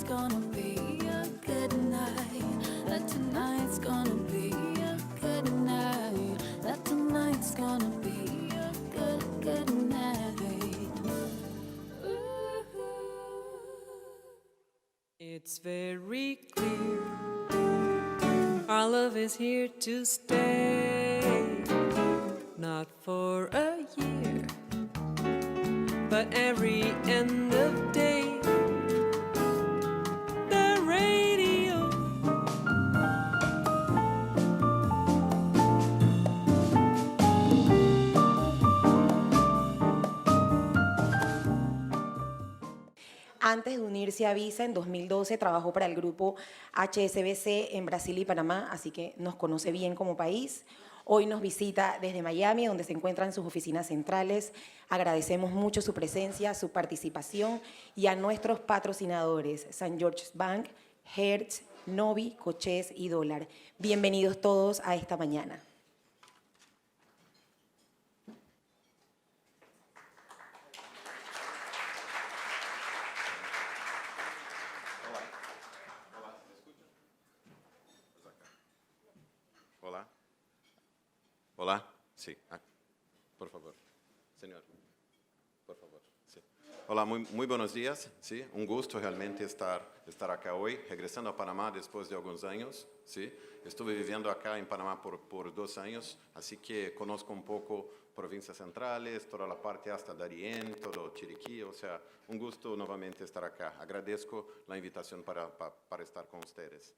gonna be a good night. That tonight's gonna be a good night. That tonight's gonna be a good night. Ooh. It's very clear our love is here to stay, not for a year, but every end of day. The radio Antes de unirse a Visa, en 2012 trabajó para el grupo HSBC en Brasil y Panamá, así que nos conoce bien como país. Hoy nos visita desde Miami, donde se encuentran sus oficinas centrales. Agradecemos mucho su presencia, su participación y a nuestros patrocinadores, St. George's Bank, Hertz, Novi, Cochés y Dólar. Bienvenidos todos a esta mañana. Hola. Hola. Sí. Por favor. Señor. Por favor. Sí. Hola, muy buenos días. Sí. Un gusto realmente estar acá hoy, regresando a Panamá después de algunos años. Sí. Estuve viviendo acá en Panamá por 2 años, así que conozco un poco provincias centrales, toda la parte hasta Darién, todo Chiriquí. O sea, un gusto nuevamente estar acá. Agradezco la invitación para estar con ustedes.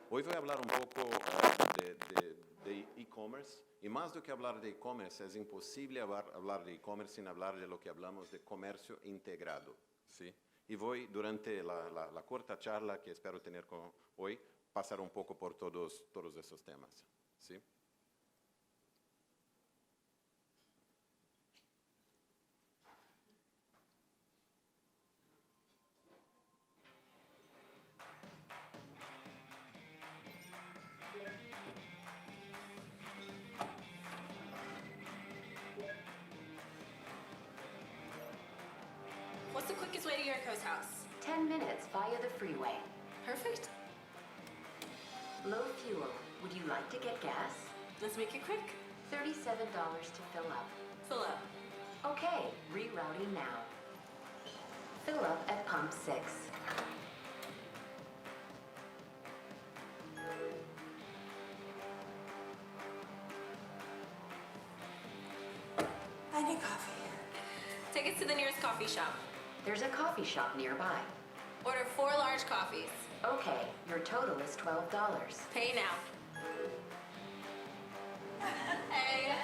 Hoy voy a hablar un poco de e-commerce, y más do que hablar de e-commerce, es imposible hablar de e-commerce sin hablar de lo que hablamos de comercio integrado, ¿sí? Y voy, durante la corta charla que espero tener hoy, pasar un poco por todos esos temas, ¿sí? What's the quickest way to Yuriko's house? 10 minutes via the freeway. Perfect. Low fuel. Would you like to get gas? Let's make it quick. $37 to fill up. Fill up. Okay, rerouting now. Fill up at pump 6. I need coffee. Take us to the nearest coffee shop. There's a coffee shop nearby. Order 4 large coffees. Okay, your total is $12. Pay now. Hey.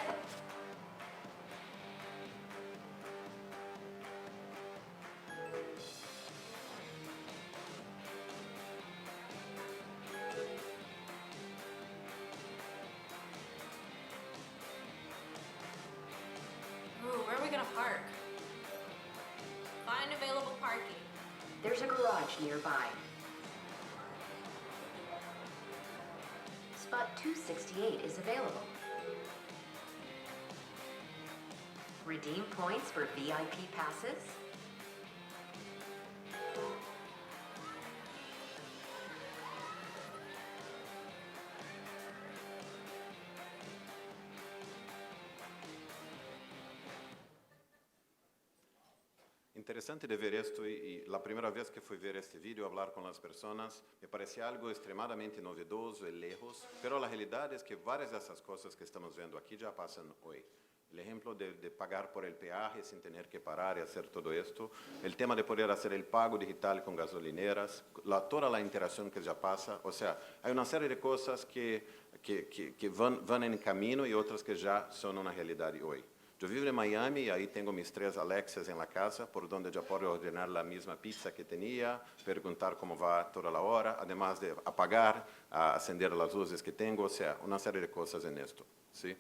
Ooh, where are we gonna park? Find available parking. There's a garage nearby. Spot 268 is available. Redeem points for VIP passes. Interesante de ver esto, y la primera vez que fui ver este vídeo, hablar con las personas, me parecía algo extremadamente novedoso y lejos, pero la realidad es que varias de esas cosas que estamos viendo aquí ya pasan hoy. El ejemplo de pagar por el peaje sin tener que parar y hacer todo esto, el tema de poder hacer el pago digital con gasolineras, toda la interacción que ya pasa, o sea, hay una serie de cosas que van en camino y otras que ya son una realidad hoy. Yo vivo en Miami y ahí tengo mis 3 Alexas en la casa, por donde ya puedo ordenar la misma pizza que tenía, preguntar cómo va toda la hora, además de apagar, acender las luces que tengo, o sea, una serie de cosas en esto, ¿sí?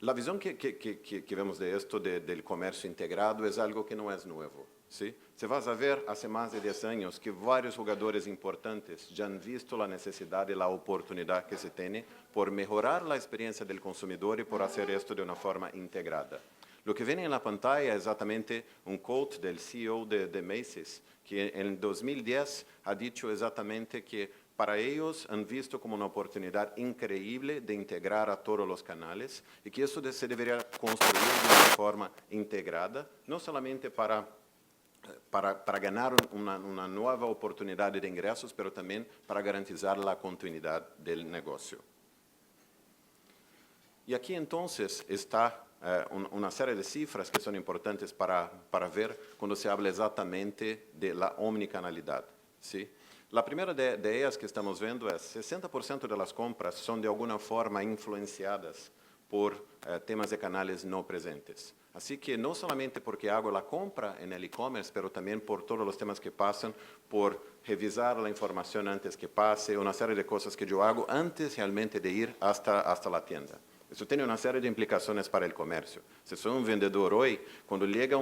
La visión que vemos de esto, del comercio integrado, es algo que no es nuevo, ¿sí? Se vas a ver, hace más de 10 años, que varios jugadores importantes ya han visto la necesidad y la oportunidad que se tiene por mejorar la experiencia del consumidor y por hacer esto de una forma integrada. Lo que ven en la pantalla es exatamente un quote del CEO de Macy's, que en 2010 ha dicho exatamente que para ellos han visto como una oportunidad increíble de integrar a todos los canales y que eso se debería construir de una forma integrada, no solamente para ganar una nueva oportunidad de ingresos, pero también para garantizar la continuidad del negocio. Y aquí entonces está una serie de cifras que son importantes para ver cuando se habla exatamente de la omnicanalidad, ¿sí? La primera de ellas que estamos viendo es 60% de las compras son de alguna forma influenciadas por temas de canales no presentes. Así que no solamente porque hago la compra en el e-commerce, pero también por todos los temas que pasan, por revisar la información antes que pase, una serie de cosas que yo hago antes realmente de ir hasta la tienda. Eso tiene una serie de implicaciones para el comercio. Si soy un vendedor hoy, cuando llega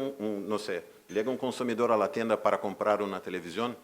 llega un consumidor a la tienda para comprar una televisión,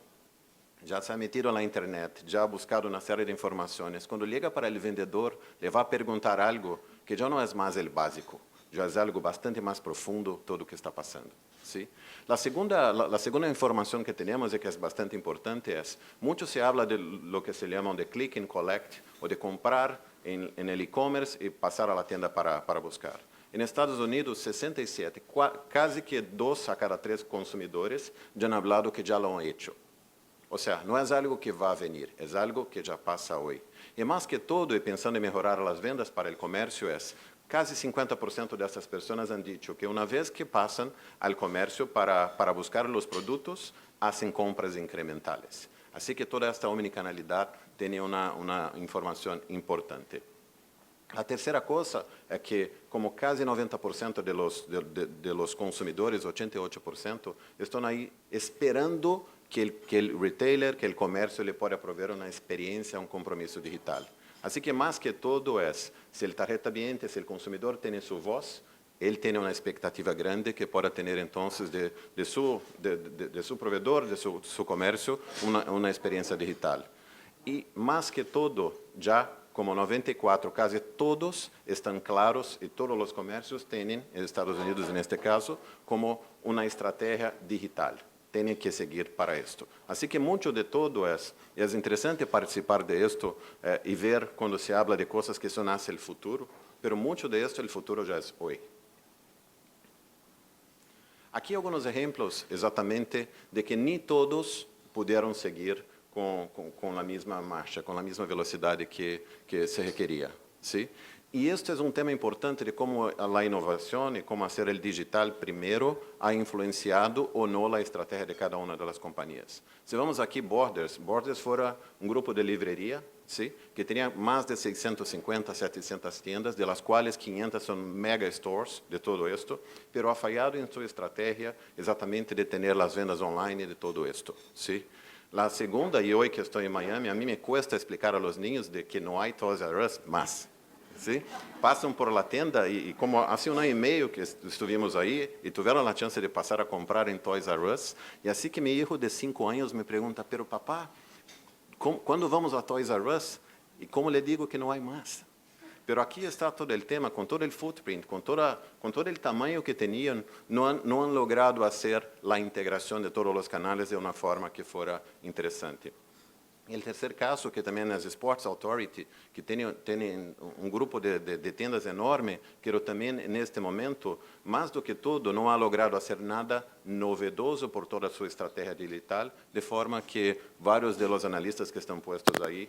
ya se ha metido en la internet, ya ha buscado una serie de informaciones. Cuando llega para el vendedor, le va a preguntar algo que ya no es más el básico, ya es algo bastante más profundo todo lo que está pasando, ¿sí? La segunda información que tenemos y que es bastante importante es, mucho se habla de lo que se llama de click and collect, o de comprar en el e-commerce y pasar a la tienda para buscar. En Estados Unidos, 67, casi que 2 a cada 3 consumidores ya han hablado que ya lo han hecho. O sea, no es algo que va a venir, es algo que ya pasa hoy. Y más que todo, y pensando en mejorar las ventas para el comercio, es casi 50% de estas personas han dicho que una vez que pasan al comercio para buscar los productos, hacen compras incrementales. Así que toda esta omnicanalidad tiene una información importante. La tercera cosa es que, como casi 90% de los consumidores, 88%, están ahí esperando que el retailer, que el comercio le pueda proveer una experiencia, un compromiso digital. Así que más que todo es, si el tarjeta cliente, si el consumidor tiene su voz, él tiene una expectativa grande que pueda tener entonces de su proveedor, de su comercio, una experiencia digital. Y más que todo, ya como 94, casi todos están claros y todos los comercios tienen, en Estados Unidos en este caso, como una estrategia digital. Tienen que seguir para esto. Así que mucho de todo es interesante participar de esto y ver cuando se habla de cosas que son hacia el futuro, pero mucho de esto el futuro ya es hoy. Aquí algunos ejemplos exactamente de que ni todos pudieron seguir con la misma marcha, con la misma velocidad que se requería, ¿sí? Y este es un tema importante de cómo la innovación y cómo hacer el digital primero ha influenciado o no la estrategia de cada una de las compañías. Si vamos aquí, Borders fuera un grupo de librería, ¿sí? Que tenía más de 650, 700 tiendas, de las cuales 500 son mega stores de todo esto, pero ha fallado en su estrategia exactamente de tener las ventas online de todo esto, ¿sí? La segunda, y hoy que estoy en Miami, a mí me cuesta explicar a los niños de que no hay Toys R Us más. ¿Sí? Pasan por la tienda y como hace un año y medio que estuvimos ahí y tuvieron la chance de pasar a comprar en Toys R Us, y así que mi hijo de 5 años me pregunta, pero papá, ¿cuándo vamos a Toys R Us? ¿Y cómo le digo que no hay más? Pero aquí está todo el tema, con todo el footprint, con todo el tamaño que tenían, no han logrado hacer la integración de todos los canales de una forma que fuera interesante. Y el tercer caso, que también es Sports Authority, que tiene un grupo de tiendas enorme, pero también en este momento, más do que todo, no ha logrado hacer nada novedoso por toda su estrategia digital, de forma que varios de los analistas que están puestos ahí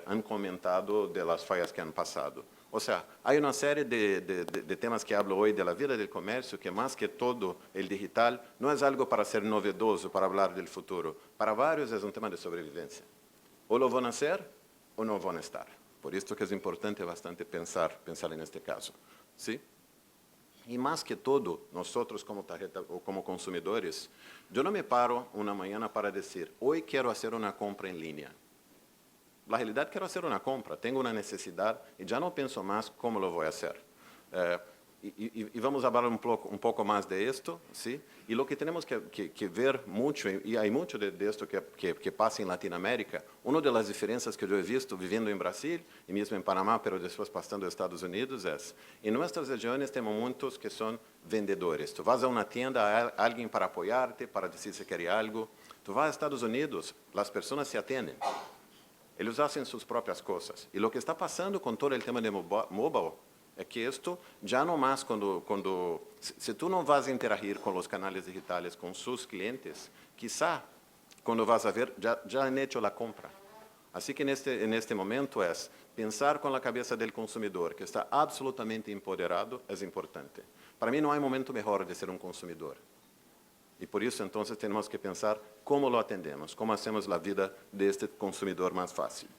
han comentado de las fallas que han pasado. O sea, hay una serie de temas que hablo hoy de la vida del comercio, que más que todo el digital no es algo para ser novedoso, para hablar del futuro. Para varios es un tema de sobrevivencia. O lo van a hacer o no van a estar. Por esto que es importante bastante pensar en este caso, ¿sí? Y más que todo, nosotros como tarjeta o como consumidores, yo no me paro una mañana para decir, hoy quiero hacer una compra en línea. La realidad, quiero hacer una compra, tengo una necesidad y ya no pienso más cómo lo voy a hacer. Y vamos a hablar un poco más de esto, ¿sí? Y lo que tenemos que ver mucho, y hay mucho de esto que pasa en Latinoamérica, una de las diferencias que yo he visto viviendo en Brasil y mismo en Panamá, pero después pasando a Estados Unidos, es, en nuestras regiones tenemos muchos que son vendedores. Tú vas a una tienda, a alguien para apoyarte, para decir si quiere algo. Tú vas a Estados Unidos, las personas se atienden. Ellos hacen sus propias cosas. Y lo que está pasando con todo el tema de mobile é que esto já não mais se tu não vas a interagir com os canais digitais, com seus clientes, quizá quando vas a ver já han hecho la compra. Assim que neste momento é pensar com a cabeça do consumidor, que está absolutamente empoderado, é importante. Para mim não há momento melhor de ser consumidor. E por isso então temos que pensar como lo atendemos, como hacemos a vida deste consumidor mais fácil.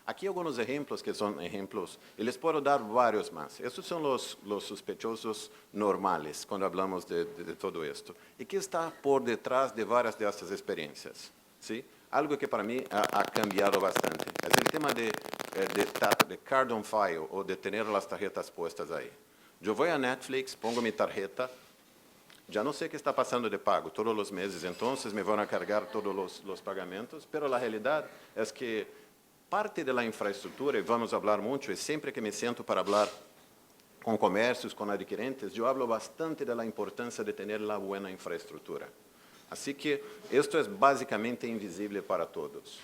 Aqui alguns exemplos que são exemplos, e les puedo dar vários mais. Estes são os sospechosos normais, quando falamos de todo isto. E que está por detrás de várias dessas experiências. ¿Sí? Algo que para mim ha cambiado bastante. É o tema de card on file, ou de ter as tarjetas postas aí. Eu vou a Netflix, pongo minha tarjeta, já não sei o que está passando de pago todos os meses, então me vão a carregar todos os pagamentos, mas a realidade é que parte da infraestrutura, e vamos falar muito, e sempre que me sento para falar com comércios, com adquirentes, eu falo bastante da importância de ter uma boa infraestrutura. Assim que isto é basicamente invisível para todos.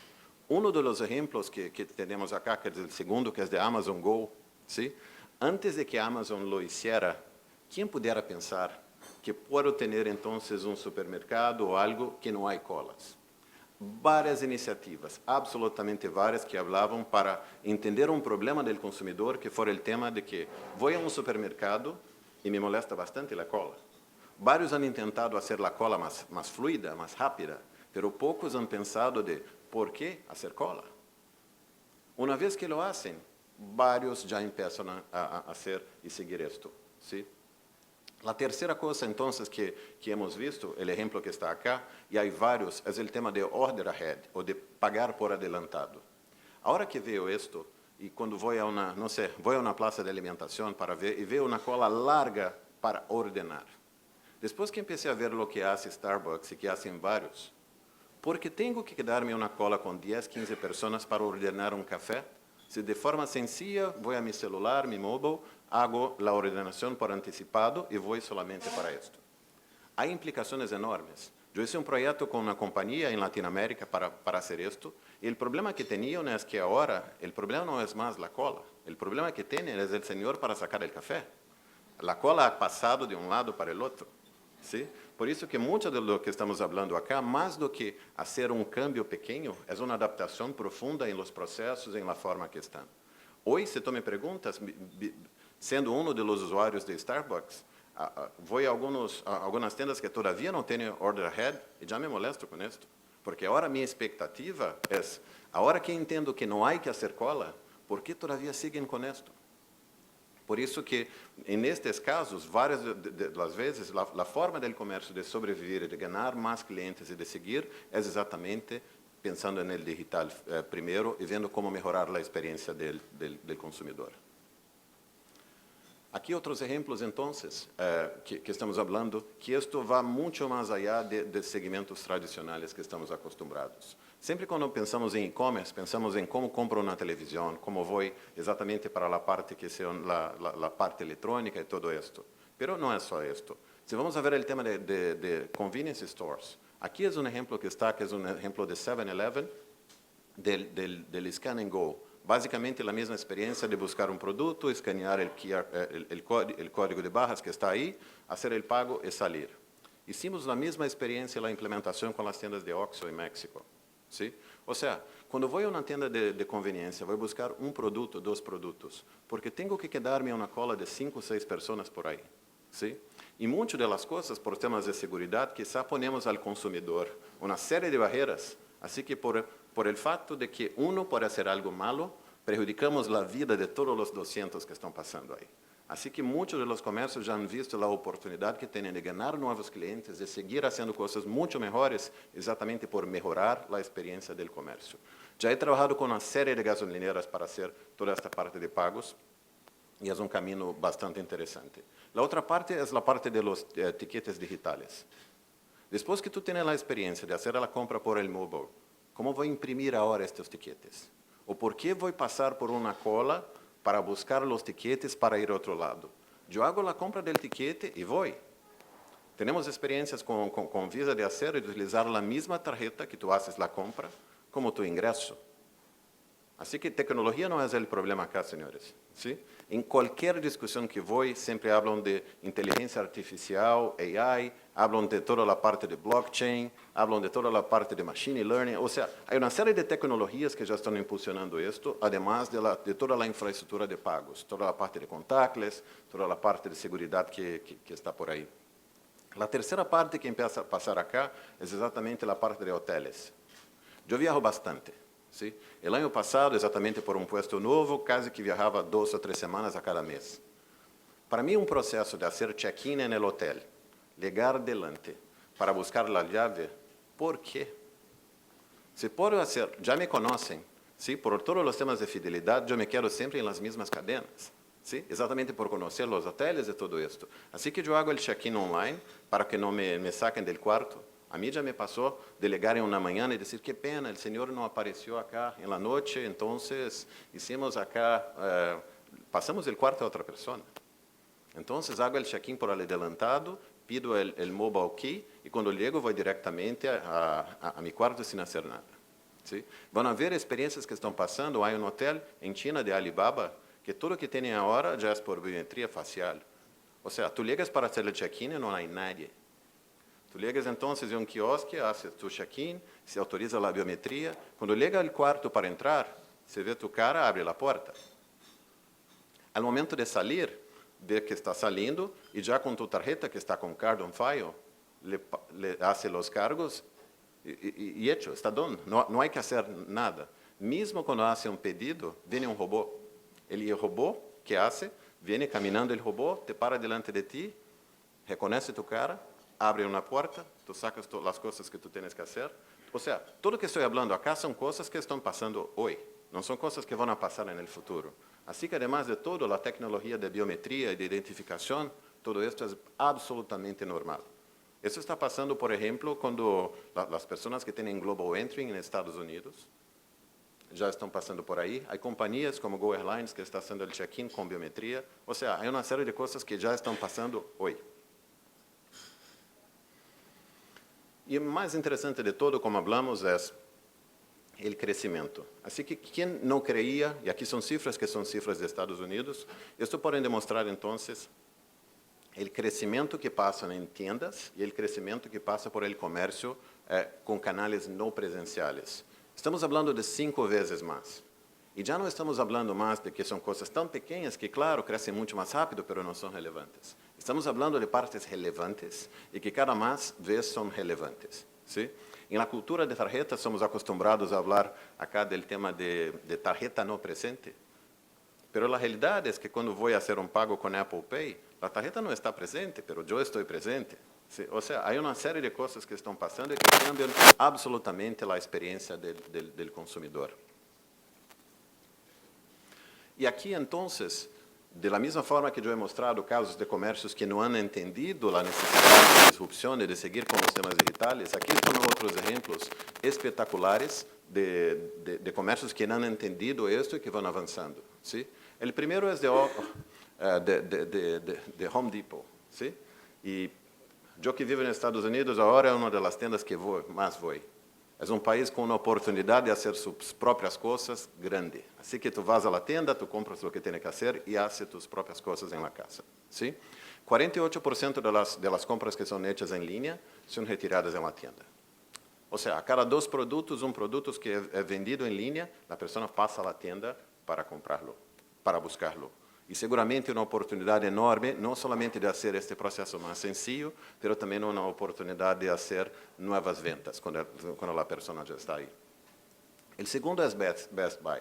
Dos exemplos que temos acá, que é o segundo, que é de Amazon Go, ¿sí? Antes de que Amazon lo hiciera, quem pudera pensar que puedo ter então supermercado ou algo que não há colas? Várias iniciativas, absolutamente várias, que falavam para entender problema do consumidor, que foi o tema de que vou a supermercado e me molesta bastante a cola. Vários han tentado fazer a cola mais fluida, mais rápida, pero poucos han pensado de por que fazer cola. Uma vez que lo hacen, vários já começam a fazer e seguir isto, ¿sí? A terceira coisa, então, que hemos visto, o exemplo que está acá, e há vários, é o tema de order ahead, ou de pagar por adelantado. Agora que vejo isto, e quando vou a uma praça de alimentação para ver, e vejo uma cola larga para ordenar. Depois que comecei a ver o que faz Starbucks e que fazem vários, porque tenho que quedar-me uma cola com 10, 15 pessoas para ordenar café? Se de forma sencilla vou a mi celular, mi mobile, hago la ordenación por anticipado y voy solamente para esto. Hay implicaciones enormes. Yo hice un proyecto con una compañía en Latinoamérica para hacer esto, y el problema que tenían es que ahora el problema no es más la cola, el problema que tienen es el señor para sacar el café. La cola ha pasado de un lado para el otro. ¿Sí? Por isso que muito do que estamos falando acá, mais do que fazer cambio pequeno, é uma adaptação profunda em los processos, em la forma que estão. Hoje, se tu me perguntas, sendo dos usuários de Starbucks, vou a algumas tendas que todavía não têm order ahead e já me molesto com isso, porque agora minha expectativa é, agora que entendo que não há que fazer cola, por que todavía siguen com isto? Por isso que, nestes casos, várias das vezes, a forma do comércio de sobreviver, de ganhar mais clientes e de seguir, é exatamente pensando no digital primeiro e vendo como melhorar a experiência do consumidor. Aqui outros exemplos, então, que estamos falando, que isto vai muito mais allá de segmentos tradicionais que estamos acostumados. Sempre quando pensamos em e-commerce, pensamos em como compro uma televisão, como vou exatamente para a parte que é a parte eletrônica e todo isto. Mas não é só isto. Se vamos ver o tema de convenience stores, aqui é um exemplo que está, que é um exemplo de 7-Eleven, del Scan and Go. Basicamente, a mesma experiência de buscar produto, escanear o código de barras que está aí, fazer o pago e sair. Hicimos a mesma experiência, a implementação com as tendas de Oxxo em México. ¿Sí? Ou seja, quando vou a uma tenda de conveniência, vou buscar produto, 2 produtos, porque tenho que quedar-me em uma cola de 5 ou 6 pessoas por aí. ¿Sí? E muitas das coisas, por temas de segurança, quizá ponemos ao consumidor uma série de barreiras, assim que por el fato de que pode fazer algo malo, prejudicamos a vida de todos os 200 que estão passando aí. Assim que muitos dos comércios já han visto a oportunidade que têm de ganhar novos clientes, de seguir fazendo coisas muito melhores, exatamente por melhorar a experiência do comércio. Já he trabalhado com uma série de gasolineras para fazer toda esta parte de pagos, Y es un camino bastante interesante. La otra parte es la parte de los tiquetes digitales. Después que tú tienes la experiencia de hacer la compra por el móvil, ¿cómo voy a imprimir ahora estos tiquetes? ¿O por qué voy a pasar por una cola para buscar los tiquetes para ir a otro lado? Yo hago la compra del tiquete y voy. Tenemos experiencias con Visa de hacer y de utilizar la misma tarjeta que tú haces la compra como tu ingreso. Así que tecnología no es el problema acá, señores. ¿Sí? En cualquier discusión que voy, siempre hablan de inteligencia artificial, AI, hablan de toda la parte de blockchain, hablan de toda la parte de machine learning. O sea, hay una serie de tecnologías que ya están impulsionando esto, además de toda la infraestructura de pagos, toda la parte de contactless, toda la parte de seguridad que está por ahí. La tercera parte que empieza a pasar acá es exactamente la parte de hoteles. Yo viajo bastante. ¿Sí? El año pasado, exactamente por un puesto nuevo, casi que viajaba 2 o 3 semanas a cada mes. Para mí, un proceso de hacer check-in en el hotel, llegar adelante para buscar la llave, ¿por qué? Si puedo hacer, ya me conocen, ¿sí? Por todos los temas de fidelidad, yo me quedo siempre en las mismas cadenas, ¿sí? Exactamente por conocer los hoteles y todo esto. Así que yo hago el check-in online para que no me saquen del cuarto. A mí ya me pasó de llegar en una mañana y decir, qué pena, el señor no apareció acá en la noche, entonces hicimos acá, pasamos el cuarto a otra persona. Entonces hago el check-in por el adelantado, pido el mobile key y cuando llego voy directamente a mi cuarto sin hacer nada. ¿Sí? Van a ver experiencias que están pasando. Hay un hotel en China de Alibaba que todo lo que tienen ahora ya es por biometría facial. O sea, tú llegas para hacer el check-in y no hay nadie. Tú llegas entonces a un quiosque, haces tu check-in, se autoriza la biometría. Cuando llega al cuarto para entrar, se ve tu cara, abre la puerta. Al momento de salir, ve que está saliendo y ya con tu tarjeta que está con card on file, le hace los cargos y hecho, está done. No hay que hacer nada. Mismo cuando hace un pedido, viene un robot. El robot, ¿qué hace? Viene caminando el robot, te para delante de ti, reconoce tu cara, abre una puerta, tú sacas las cosas que tú tienes que hacer. O sea, todo lo que estoy hablando acá son cosas que están pasando hoy, no son cosas que van a pasar en el futuro. Así que además de todo, la tecnología de biometría y de identificación, todo esto es absolutamente normal. Eso está pasando, por ejemplo, cuando las personas que tienen Global Entry en Estados Unidos ya están pasando por ahí. Hay compañías como Go Airlines que están haciendo el check-in con biometría. O sea, hay una serie de cosas que ya están pasando hoy. Y el más interesante de todo, como hablamos, es el crecimiento. Así que quien no creía, y aquí son cifras que son cifras de Estados Unidos, esto pueden demostrar entonces el crecimiento que pasa en tiendas y el crecimiento que pasa por el comercio con canales no presenciales. Estamos hablando de 5 veces más. Y ya no estamos hablando más de que son cosas tan pequeñas que, claro, crecen mucho más rápido, pero no son relevantes. Estamos hablando de partes relevantes y que cada vez son relevantes. ¿Sí? En la cultura de tarjeta somos acostumbrados a hablar acá del tema de tarjeta no presente. Pero la realidad es que cuando voy a hacer un pago con Apple Pay, la tarjeta no está presente, pero yo estoy presente. ¿Sí? O sea, hay una serie de cosas que están pasando y que cambian absolutamente la experiencia del consumidor. Y aquí entonces, de la misma forma que yo he mostrado casos de comercios que no han entendido la necesidad de disrupción y de seguir con los temas digitales, aquí están otros ejemplos espectaculares de comercios que no han entendido esto y que van avanzando. ¿Sí? El primero es de Home Depot. ¿Sí? Y yo que vivo en Estados Unidos, ahora es una de las tiendas que más voy. Es un país con una oportunidad de hacer sus propias cosas grande. Así que tú vas a la tienda, tú compras lo que tienes que hacer y haces tus propias cosas en la casa. ¿Sí? 48% de las compras que son hechas en línea son retiradas en la tienda. O sea, a cada 2 productos, un producto que es vendido en línea, la persona pasa a la tienda para comprarlo, para buscarlo. Y seguramente una oportunidad enorme, no solamente de hacer este proceso más sencillo, pero también una oportunidad de hacer nuevas ventas cuando la persona ya está ahí. El segundo es Best Buy.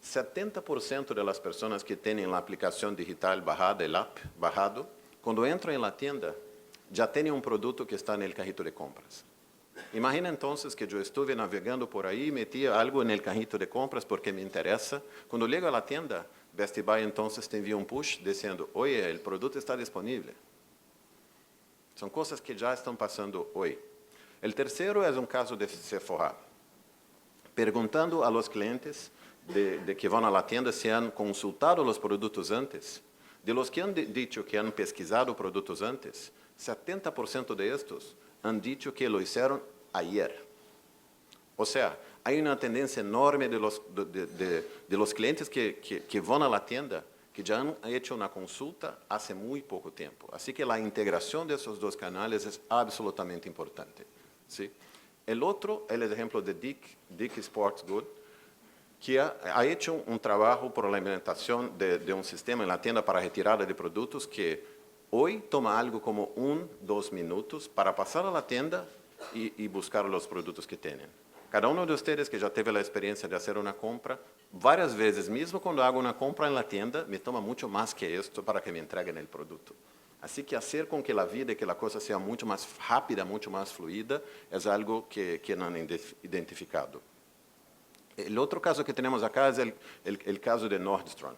70% de las personas que tienen la aplicación digital bajada, el app bajado, cuando entran en la tienda, ya tienen un producto que está en el carrito de compras. Imagina entonces que yo estuve navegando por ahí, metí algo en el carrito de compras porque me interesa. Cuando llego a la tienda, Best Buy entonces te envía un push diciendo, oye, el producto está disponible. Son cosas que ya están pasando hoy. El tercero es un caso de Sephora. Perguntando a los clientes de que van a la tienda si han consultado los productos antes, de los que han dicho que han pesquisado productos antes, 70% de estos han dicho que lo hicieron ayer. O sea, hay una tendencia enorme de los clientes que van a la tienda que ya han hecho una consulta hace muy poco tiempo. Así que la integración de esos dos canales es absolutamente importante, ¿sí? El otro, el ejemplo de Dick Sports Good, que ha hecho un trabajo por la implementación de un sistema en la tienda para retirada de productos que hoy toma algo como 1-2 minutos para pasar a la tienda y buscar los productos que tienen. Cada uno de ustedes que ya tuvo la experiencia de hacer una compra, varias veces, mismo cuando hago una compra en la tienda, me toma mucho más que esto para que me entreguen el producto. Así que hacer con que la vida y que la cosa sea mucho más rápida, mucho más fluida, es algo que no han identificado. El otro caso que tenemos acá es el caso de Nordstrom.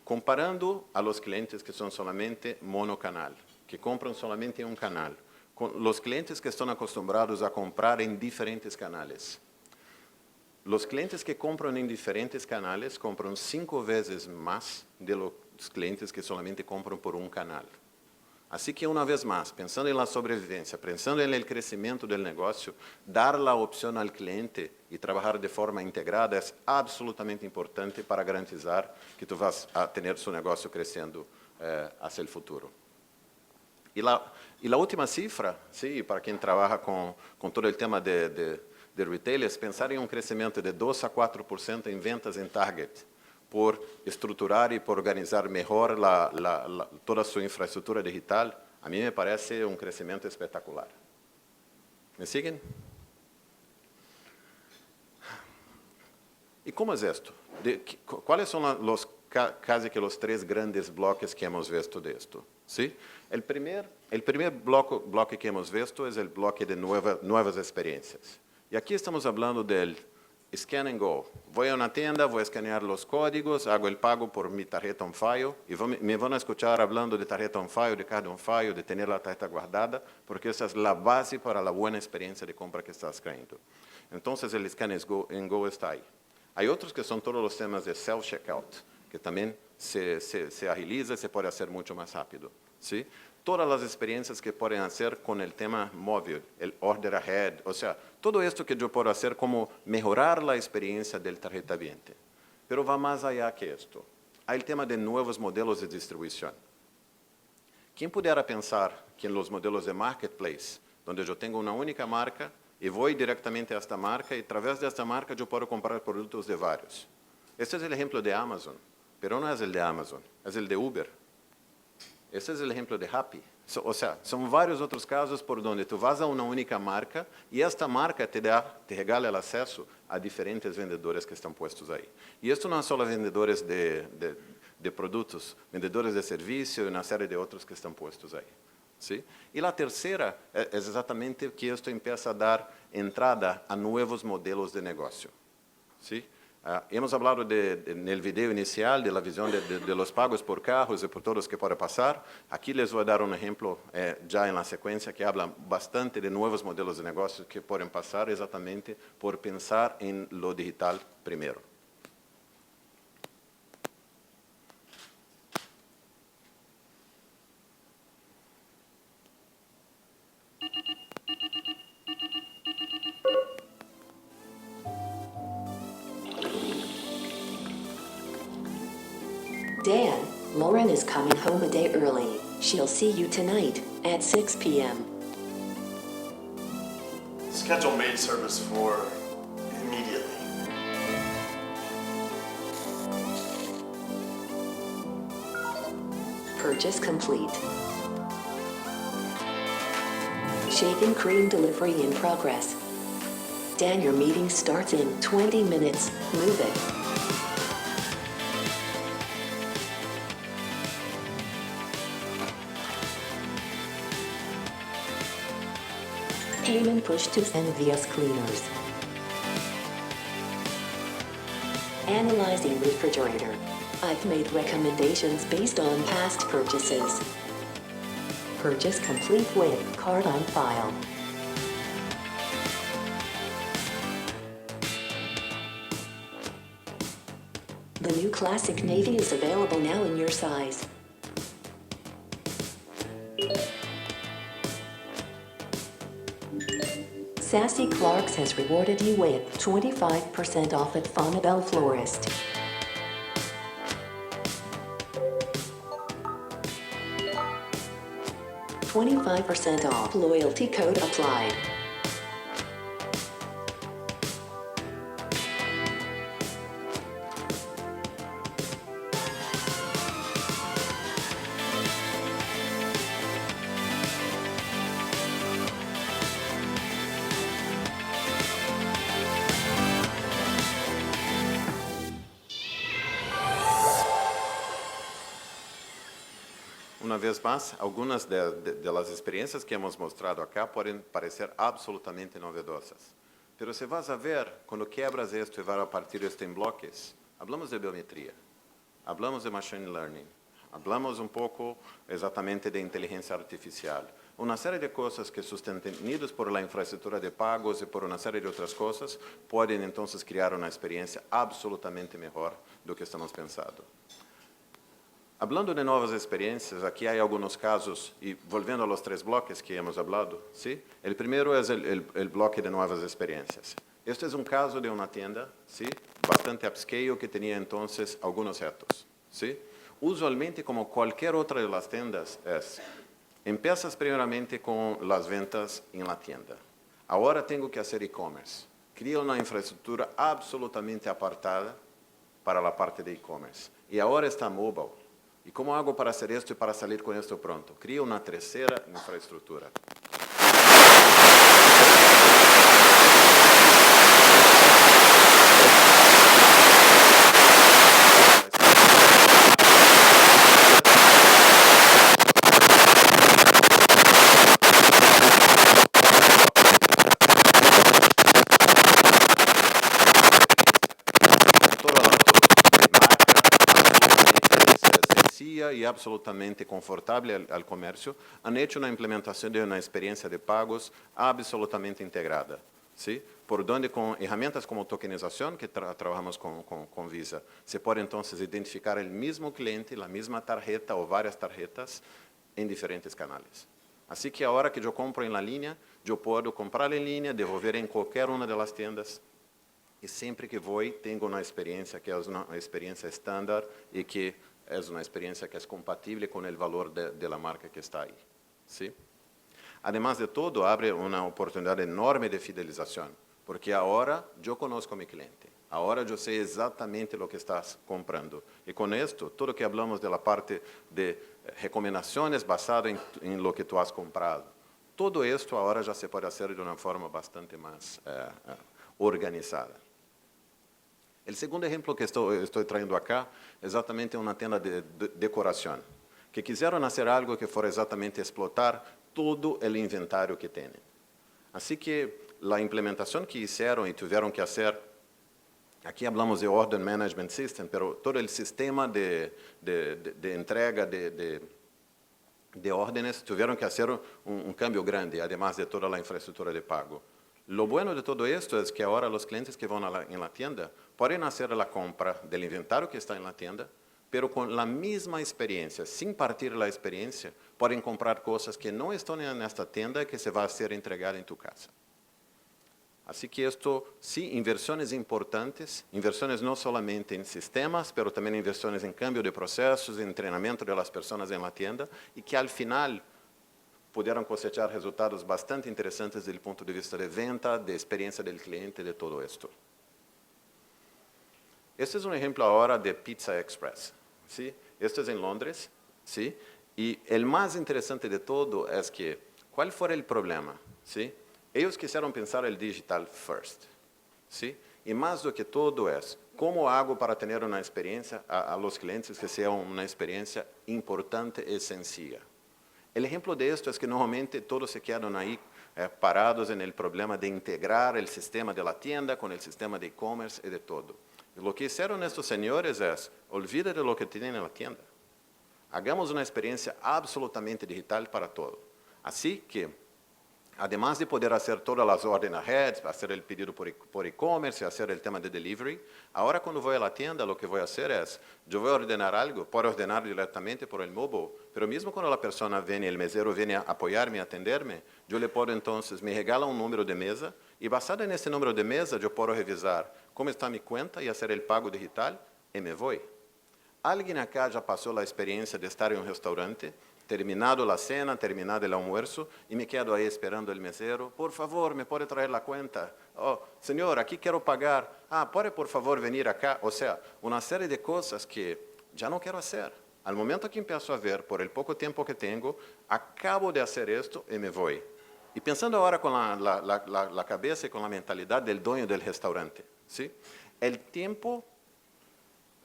Comparando a los clientes que son solamente monocanal, que compran solamente en un canal, con los clientes que están acostumbrados a comprar en diferentes canales. Los clientes que compran en diferentes canales compran 5 veces más de los clientes que solamente compran por un canal. Así que, una vez más, pensando en la sobrevivencia, pensando en el crecimiento del negocio, dar la opción al cliente y trabajar de forma integrada es absolutamente importante para garantizar que tú vas a tener su negocio creciendo hacia el futuro. Y la última cifra, sí, para quien trabaja con todo el tema de retail, es pensar en un crecimiento de 2 a 4% en ventas en Target, por estruturar y por organizar mejor toda su infraestructura digital. A mí me parece un crecimiento espectacular. ¿Me siguen? ¿Y cómo es esto? ¿Cuáles son casi que los 3 grandes bloques que hemos visto de esto? ¿Sí? El primer bloque que hemos visto es el bloque de nuevas experiencias. Y aquí estamos hablando del Scan and Go. Voy a una tienda, voy a escanear los códigos, hago el pago por mi tarjeta on file y me van a escuchar hablando de tarjeta on file, de card on file, de tener la tarjeta guardada, porque esa es la base para la buena experiencia de compra que estás creando. Entonces el Scan and Go está ahí. Hay otros que son todos los temas de self-checkout, que también se agiliza y se puede hacer mucho más rápido, ¿sí? Todas las experiencias que pueden hacer con el tema móvil, el order ahead, o sea, todo esto que yo puedo hacer como mejorar la experiencia del tarjeta viente. Pero va más allá que esto. Hay el tema de nuevos modelos de distribución. ¿Quién pudiera pensar que en los modelos de marketplace, donde yo tengo una única marca y voy directamente a esta marca y a través de esta marca yo puedo comprar productos de varios? Este es el ejemplo de Amazon, pero no es el de Amazon, es el de Uber. Ese es el ejemplo de Rappi. O sea, son varios otros casos por donde tú vas a una única marca y esta marca te regala el acceso a diferentes vendedores que están puestos ahí. Y esto no es solo vendedores de productos, vendedores de servicio y una serie de otros que están puestos ahí, ¿sí? Y la tercera es exactamente que esto empieza a dar entrada a nuevos modelos de negocio, ¿sí? Hemos hablado en el video inicial de la visión de los pagos por carros y por todos los que puede pasar. Aquí les voy a dar un ejemplo ya en la secuencia que habla bastante de nuevos modelos de negocio que pueden pasar exactamente por pensar en lo digital primero. Dan, Lauren is coming home a day early. She'll see you tonight at 6 p.m. Schedule maid service for immediately. Purchase complete. Shaving cream delivery in progress. Dan, your meeting starts in 20 minutes. Move it. Payment push to Envious Cleaners. Analyzing refrigerator. I've made recommendations based on past purchases. Purchase complete with card on file. The new Classic Navy is available now in your size. Sassy Clarks has rewarded you with 25% off at Fonabelle Florist. $25% off. Loyalty code applied. Uma vez mais, algumas das experiências que hemos mostrado acá podem parecer absolutamente novedosas. Pero se vas a ver, quando quebras esto e vai a partir esto em bloques, hablamos de biometria, hablamos de machine learning, hablamos um pouco exatamente de inteligência artificial, uma série de coisas que sustentadas por la infraestrutura de pagos e por uma série de outras coisas, podem então criar uma experiência absolutamente melhor do que estamos pensando. Hablando de novas experiências, aqui há alguns casos, e voltando a los 3 bloques que hemos hablado, ¿sí? El primero es el bloque de novas experiências. Este es un caso de una tienda, ¿sí? Bastante upscale, que tenía entonces algunos retos, ¿sí? Usualmente, como cualquier otra de las tiendas, empiezas primeramente con las ventas en la tienda. Ahora tengo que hacer e-commerce. Crio una infraestructura absolutamente apartada para la parte de e-commerce. Y ahora está mobile. ¿Y cómo hago para hacer esto y para salir con esto pronto? Crio una tercera infraestructura. E absolutamente confortável ao comércio, han hecho uma implementação de uma experiência de pagos absolutamente integrada, ¿sí? Por donde com ferramentas como tokenização, que trabalhamos com Visa, se pode então identificar o mesmo cliente, a mesma tarjeta ou várias tarjetas em diferentes canais. Assim que a hora que eu compro em linha, eu posso comprar em linha, devolver em qualquer uma das tiendas, e sempre que vou, tenho uma experiência que é uma experiência estándar e que é uma experiência que é compatível com o valor de la marca que está aí, ¿sí? Además de todo, abre uma oportunidade enorme de fidelização, porque agora eu conozco a meu cliente, agora eu sei exatamente o que estás comprando. E com isto, tudo que hablamos da parte de recomendações basado em lo que tu has comprado, todo isto agora já se pode fazer de uma forma bastante mais organizada. O segundo exemplo que estou trazendo acá é exatamente uma tenda de decoração, que quiseram fazer algo que for exatamente explotar todo o inventário que têm. Assim que a implementação que fizeram e tiveram que fazer, aqui falamos de Order Management System, mas todo o sistema de entrega de ordens, tiveram que fazer um cambio grande, además de toda a infraestrutura de pago. Lo bueno de todo esto es que ahora los clientes que van en la tienda pueden hacer la compra del inventario que está en la tienda, pero con la misma experiencia, sin partir la experiencia, pueden comprar cosas que no están en esta tienda y que se va a ser entregada en tu casa. Así que esto, sí, inversiones importantes, inversiones no solamente en sistemas, pero también inversiones en cambio de procesos, en entrenamiento de las personas en la tienda, y que al final puderam cosechar resultados bastante interessantes do ponto de vista de venta, de experiência do cliente, de todo esto. Este é um exemplo agora de Pizza Express, ¿sí? Este é em Londres, ¿sí? E o mais interessante de todo é que, qual foi o problema? ¿Sí? Eles quiseram pensar o digital first, ¿sí? E mais do que todo é, como hago para ter uma experiência a los clientes que seja uma experiência importante e sencilla? O exemplo de esto es que normalmente todos se quedan ahí parados en el problema de integrar el sistema de la tienda con el sistema de e-commerce y de todo. Lo que hicieron estos señores es, olvida de lo que tienen en la tienda. Hagamos una experiencia absolutamente digital para todo. Así que, además de poder hacer todas las órdenes ahead, hacer el pedido por e-commerce, hacer el tema de delivery, ahora cuando voy a la tienda lo que voy a hacer es, yo voy a ordenar algo, puedo ordenar directamente por el móvil, pero mismo cuando la persona viene, el mesero viene a apoyarme, a atenderme, yo le puedo entonces, me regala un número de mesa y basado en ese número de mesa yo puedo revisar cómo está mi cuenta y hacer el pago digital y me voy. ¿Alguien acá ya pasó la experiencia de estar en un restaurante, terminado la cena, terminado el almuerzo, y me quedo ahí esperando el mesero? Por favor, ¿me puede traer la cuenta? Oh, señor, aquí quiero pagar. Ah, ¿puede por favor venir acá? O sea, una serie de cosas que ya no quiero hacer. Al momento que empiezo a ver, por el poco tiempo que tengo, acabo de hacer esto y me voy. Y pensando ahora con la cabeza y con la mentalidad del dueño del restaurante, ¿sí? El tiempo,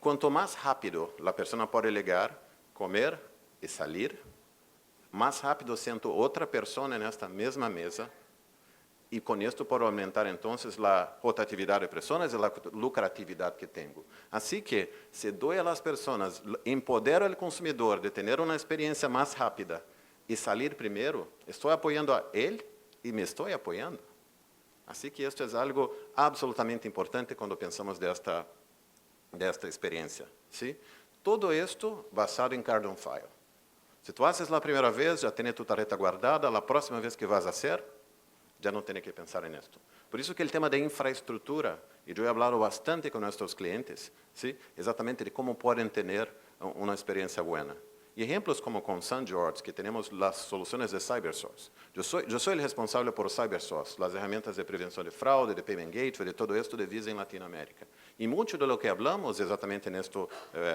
cuanto más rápido la persona puede llegar, comer y salir, más rápido siento otra persona en esta misma mesa y con esto puedo aumentar entonces la rotatividad de personas y la lucratividad que tengo. Así que si doy a las personas, empodero al consumidor de tener una experiencia más rápida y salir primero, estoy apoyando a él y me estoy apoyando. Así que esto es algo absolutamente importante cuando pensamos de esta experiencia, ¿sí? Todo esto basado en Card on File. Si tú haces la primera vez, ya tienes tu tarjeta guardada, la próxima vez que vas a hacer, ya no tienes que pensar en esto. Por eso que el tema de infraestructura, y yo he hablado bastante con nuestros clientes, ¿sí? Exactamente de cómo pueden tener una experiencia buena. Y ejemplos como con St. George, que tenemos las soluciones de CyberSource. Yo soy el responsable por CyberSource, las herramientas de prevención de fraude, de Payment Gateway, de todo esto de Visa en Latinoamérica. Y mucho de lo que hablamos exactamente en este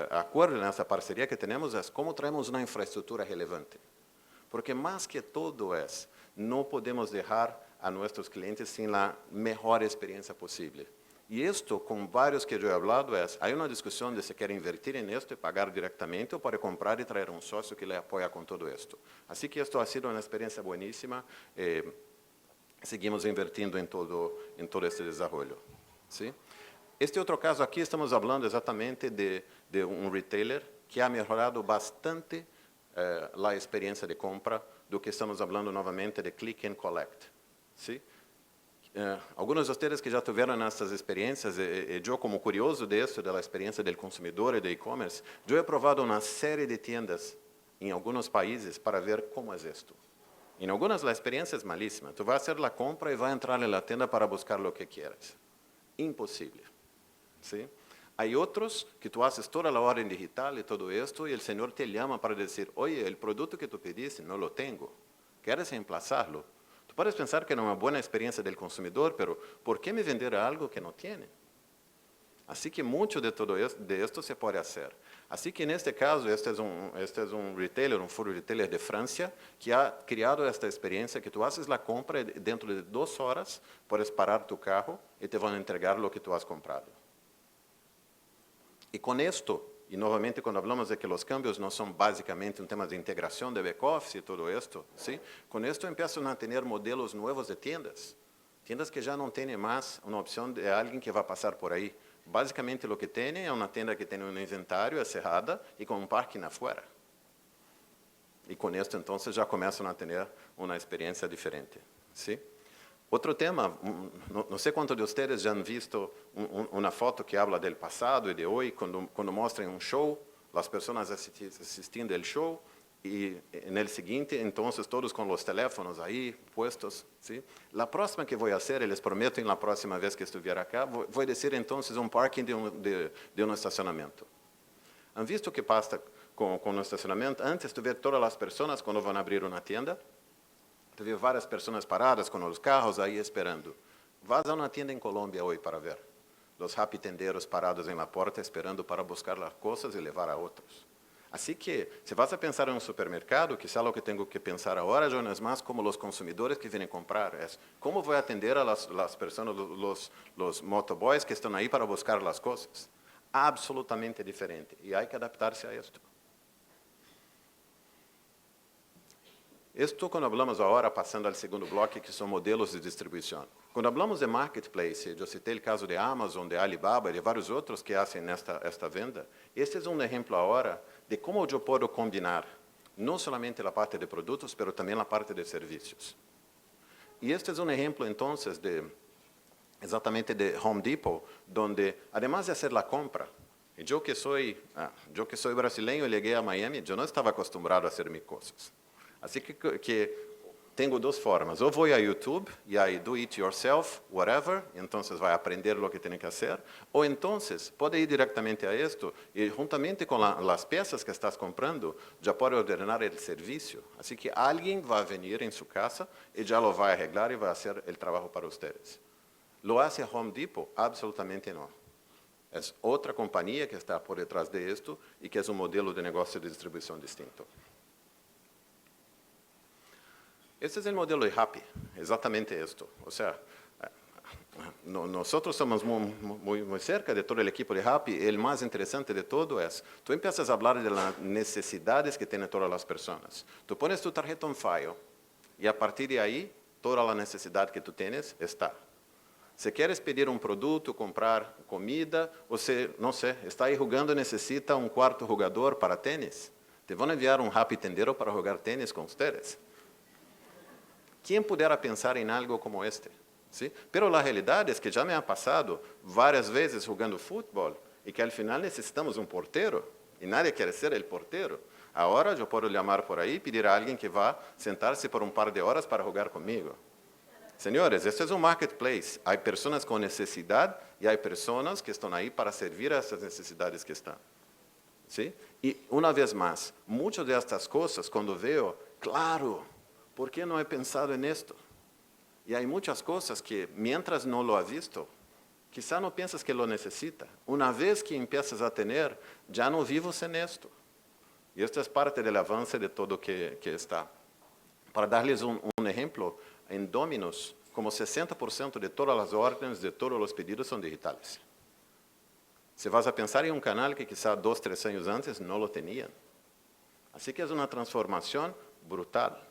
acuerdo, en esta parcería que tenemos, es cómo traemos una infraestructura relevante. Porque más que todo es, no podemos dejar a nuestros clientes sin la mejor experiencia posible. Y esto, con varios que yo he hablado, hay una discusión de si quiere invertir en esto y pagar directamente o para comprar y traer un socio que le apoya con todo esto. Así que esto ha sido una experiencia buenísima. Seguimos invirtiendo en todo este desarrollo, ¿sí? Este otro caso aquí estamos hablando exactamente de un retailer que ha mejorado bastante la experiencia de compra do que estamos hablando novamente de Click and Collect, ¿sí? Algunos de ustedes que ya tuvieron estas experiencias, yo como curioso de esto, de la experiencia del consumidor y de e-commerce, yo he probado una serie de tiendas en algunos países para ver cómo es esto. En algunas la experiencia es malísima. Tú vas a hacer la compra y vas a entrar en la tienda para buscar lo que quieras. Imposible, ¿sí? Hay otros que tú haces toda la orden digital y todo esto y el señor te llama para decir, oye, el producto que tú pediste no lo tengo. ¿Quieres reemplazarlo? Puedes pensar que no es una buena experiencia del consumidor, pero ¿por qué me vender algo que no tiene? Así que mucho de todo esto se puede hacer. Así que en este caso, este es un retailer, un food retailer de Francia, que ha creado esta experiencia que tú haces la compra y dentro de 2 horas puedes parar tu carro y te van a entregar lo que tú has comprado. Y con esto, y nuevamente cuando hablamos de que los cambios no son básicamente un tema de integración de back-office y todo esto, ¿sí? Con esto empiezan a tener modelos nuevos de tiendas. Tiendas que ya no tienen más una opción de alguien que va a pasar por ahí. Básicamente lo que tiene es una tienda que tiene un inventario cerrada y con un parking afuera. Y con esto entonces ya comienzan a tener una experiencia diferente, ¿sí? Otro tema, no sé cuántos de ustedes ya han visto una foto que habla del pasado y de hoy, cuando muestran un show, las personas asistiendo al show, y en el siguiente, entonces, todos con los teléfonos ahí puestos, ¿sí? La próxima que voy a hacer, y les prometo en la próxima vez que estuviera acá, voy a decir entonces un parking de un estacionamiento. ¿Han visto qué pasa con un estacionamiento? Antes de ver todas las personas cuando van a abrir una tienda, te vê várias pessoas paradas com os carros aí esperando. Vas a uma tienda em Colômbia hoje para ver. Os rapitenderos parados na porta esperando para buscar as coisas e levar a outros. Assim que, se vas a pensar em um supermercado, quizá o que tenho que pensar agora já não é mais como os consumidores que vêm comprar, é como vou atender a las pessoas, os motoboys que estão aí para buscar as coisas. Absolutamente diferente. E há que adaptar-se a isto. Esto cuando hablamos ahora, pasando al segundo bloque, que son modelos de distribución. Cuando hablamos de marketplace, yo cité el caso de Amazon, de Alibaba y de varios otros que hacen esta venda. Este es un ejemplo ahora de cómo yo puedo combinar no solamente la parte de productos, pero también la parte de servicios. Y este es un ejemplo entonces exactamente de Home Depot, donde además de hacer la compra, yo que soy brasileño y llegué a Miami, yo no estaba acostumbrado a hacer mis cosas. Así que tengo dos formas. O voy a YouTube y hay do it yourself, whatever, y entonces va a aprender lo que tiene que hacer. O entonces puede ir directamente a esto y juntamente con las piezas que estás comprando, ya puede ordenar el servicio. Así que alguien va a venir en su casa y ya lo va a arreglar y va a hacer el trabajo para ustedes. ¿Lo hace Home Depot? Absolutamente no. Es otra compañía que está por detrás de esto y que es un modelo de negocio de distribución distinto. Este es el modelo de Rappi, exactamente esto. O sea, nosotros estamos muy cerca de todo el equipo de Rappi. El más interesante de todo es, tú empiezas a hablar de las necesidades que tienen todas las personas. Tú pones tu tarjeta on file y a partir de ahí, toda la necesidad que tú tienes está. Si quieres pedir un producto, comprar comida, o si, no sé, está ahí jugando y necesita un cuarto jugador para tenis, te van a enviar un Rappi tendero para jugar tenis con ustedes. ¿Quién pudiera pensar en algo como este? ¿Sí? Pero la realidad es que ya me ha pasado varias veces jugando fútbol y que al final necesitamos un portero y nadie quiere ser el portero. Ahora yo puedo llamar por ahí y pedir a alguien que va a sentarse por un par de horas para jugar conmigo. Señores, este es un marketplace. Hay personas con necesidad y hay personas que están ahí para servir a esas necesidades que están. ¿Sí? Y una vez más, muchas de estas cosas, cuando veo, claro, ¿por qué no he pensado en esto? Y hay muchas cosas que, mientras no lo has visto, quizá no piensas que lo necesita. Una vez que empiezas a tener, ya no vivo sin esto. Y esto es parte del avance de todo que está. Para darles un ejemplo, en Domino's, como 60% de todas las órdenes, de todos los pedidos son digitales. Si vas a pensar en un canal que quizá 2, 3 años antes no lo tenían. Así que es una transformación brutal.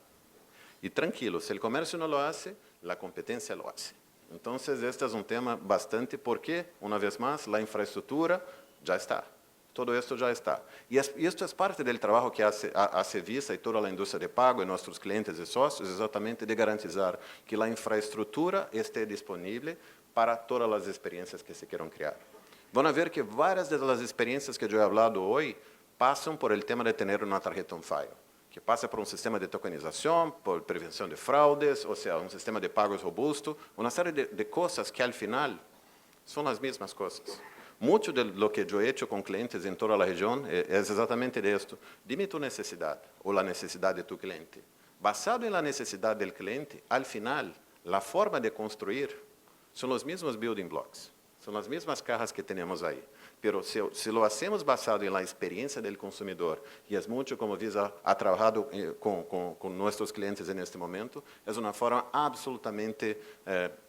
Y tranquilo, si el comercio no lo hace, la competencia lo hace. Entonces, este es un tema bastante porque, una vez más, la infraestructura ya está. Todo esto ya está. Y esto es parte del trabajo que hace Visa y toda la industria de pago y nuestros clientes y socios, exactamente de garantizar que la infraestructura esté disponible para todas las experiencias que se quieran crear. Van a ver que varias de las experiencias que yo he hablado hoy pasan por el tema de tener una tarjeta on file, que pasa por un sistema de tokenización, por prevención de fraudes, o sea, un sistema de pagos robusto, una serie de cosas que al final son las mismas cosas. Mucho de lo que yo he hecho con clientes en toda la región es exactamente de esto. Dime tu necesidad o la necesidad de tu cliente. Basado en la necesidad del cliente, al final, la forma de construir son los mismos building blocks, son las mismas cajas que tenemos ahí. Pero si lo hacemos basado en la experiencia del consumidor, y es mucho como Visa ha trabajado con nuestros clientes en este momento, es una forma absolutamente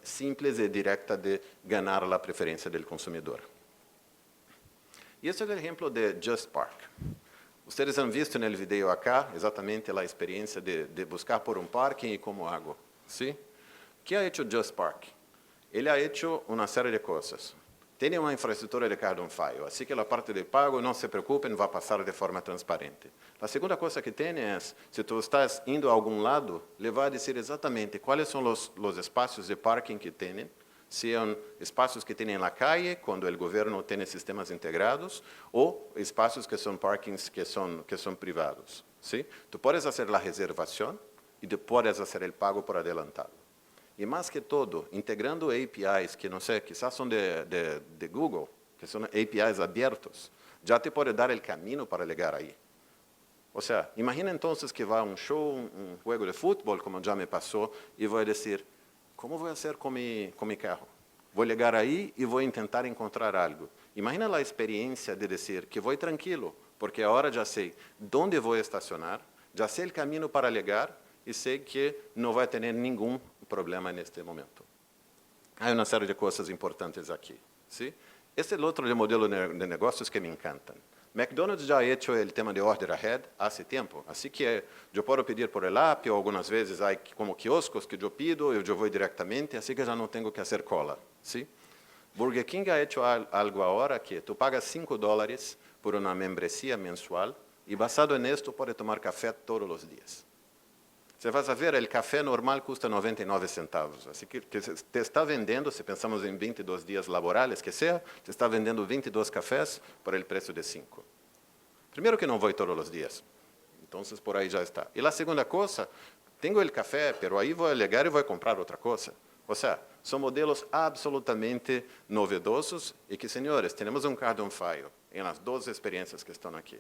simple y directa de ganar la preferencia del consumidor. Y este es el ejemplo de Just Park. Ustedes han visto en el video acá exactamente la experiencia de buscar por un parking y cómo hago. ¿Sí? ¿Qué ha hecho Just Park? Él ha hecho una serie de cosas. Tiene una infraestructura de card on file, así que la parte de pago, no se preocupen, va a pasar de forma transparente. La segunda cosa que tiene es, si tú estás indo a algún lado, le va a decir exactamente cuáles son los espacios de parking que tienen, sean espacios que tienen en la calle, cuando el gobierno tiene sistemas integrados, o espacios que son parkings que son privados. ¿Sí? Tú puedes hacer la reservación y tú puedes hacer el pago por adelantado. Y más que todo, integrando APIs que, no sé, quizás son de Google, que son APIs abiertos, ya te puede dar el camino para llegar ahí. O sea, imagina entonces que va a un show, un juego de fútbol, como ya me pasó, y voy a decir, ¿cómo voy a hacer con mi carro? Voy a llegar ahí y voy a intentar encontrar algo. Imagina la experiencia de decir que voy tranquilo, porque ahora ya sé dónde voy a estacionar, ya sé el camino para llegar y sé que no voy a tener ningún problema en este momento. Hay una serie de cosas importantes aquí. ¿Sí? Este es el otro modelo de negocios que me encantan. McDonald's já ha hecho el tema de order ahead hace tiempo, así que yo puedo pedir por el app o algunas veces hay como kioscos que yo pido y yo voy directamente, así que ya no tengo que hacer cola, ¿sí? Burger King ha hecho algo ahora que tú pagas $5 por una membresía mensual y basado en esto puedes tomar café todos los días. Você vai ver, el café normal custa 99 centavos. Así que te está vendiendo, si pensamos en 22 días laborales que sea, te está vendiendo 22 cafés por el precio de 5. Primero que no voy todos los días. Entonces, por ahí ya está. Y la segunda cosa, tengo el café, pero ahí voy a llegar y voy a comprar otra cosa. O sea, son modelos absolutamente novedosos y que, señores, tenemos un card on file en las dos experiencias que están aquí.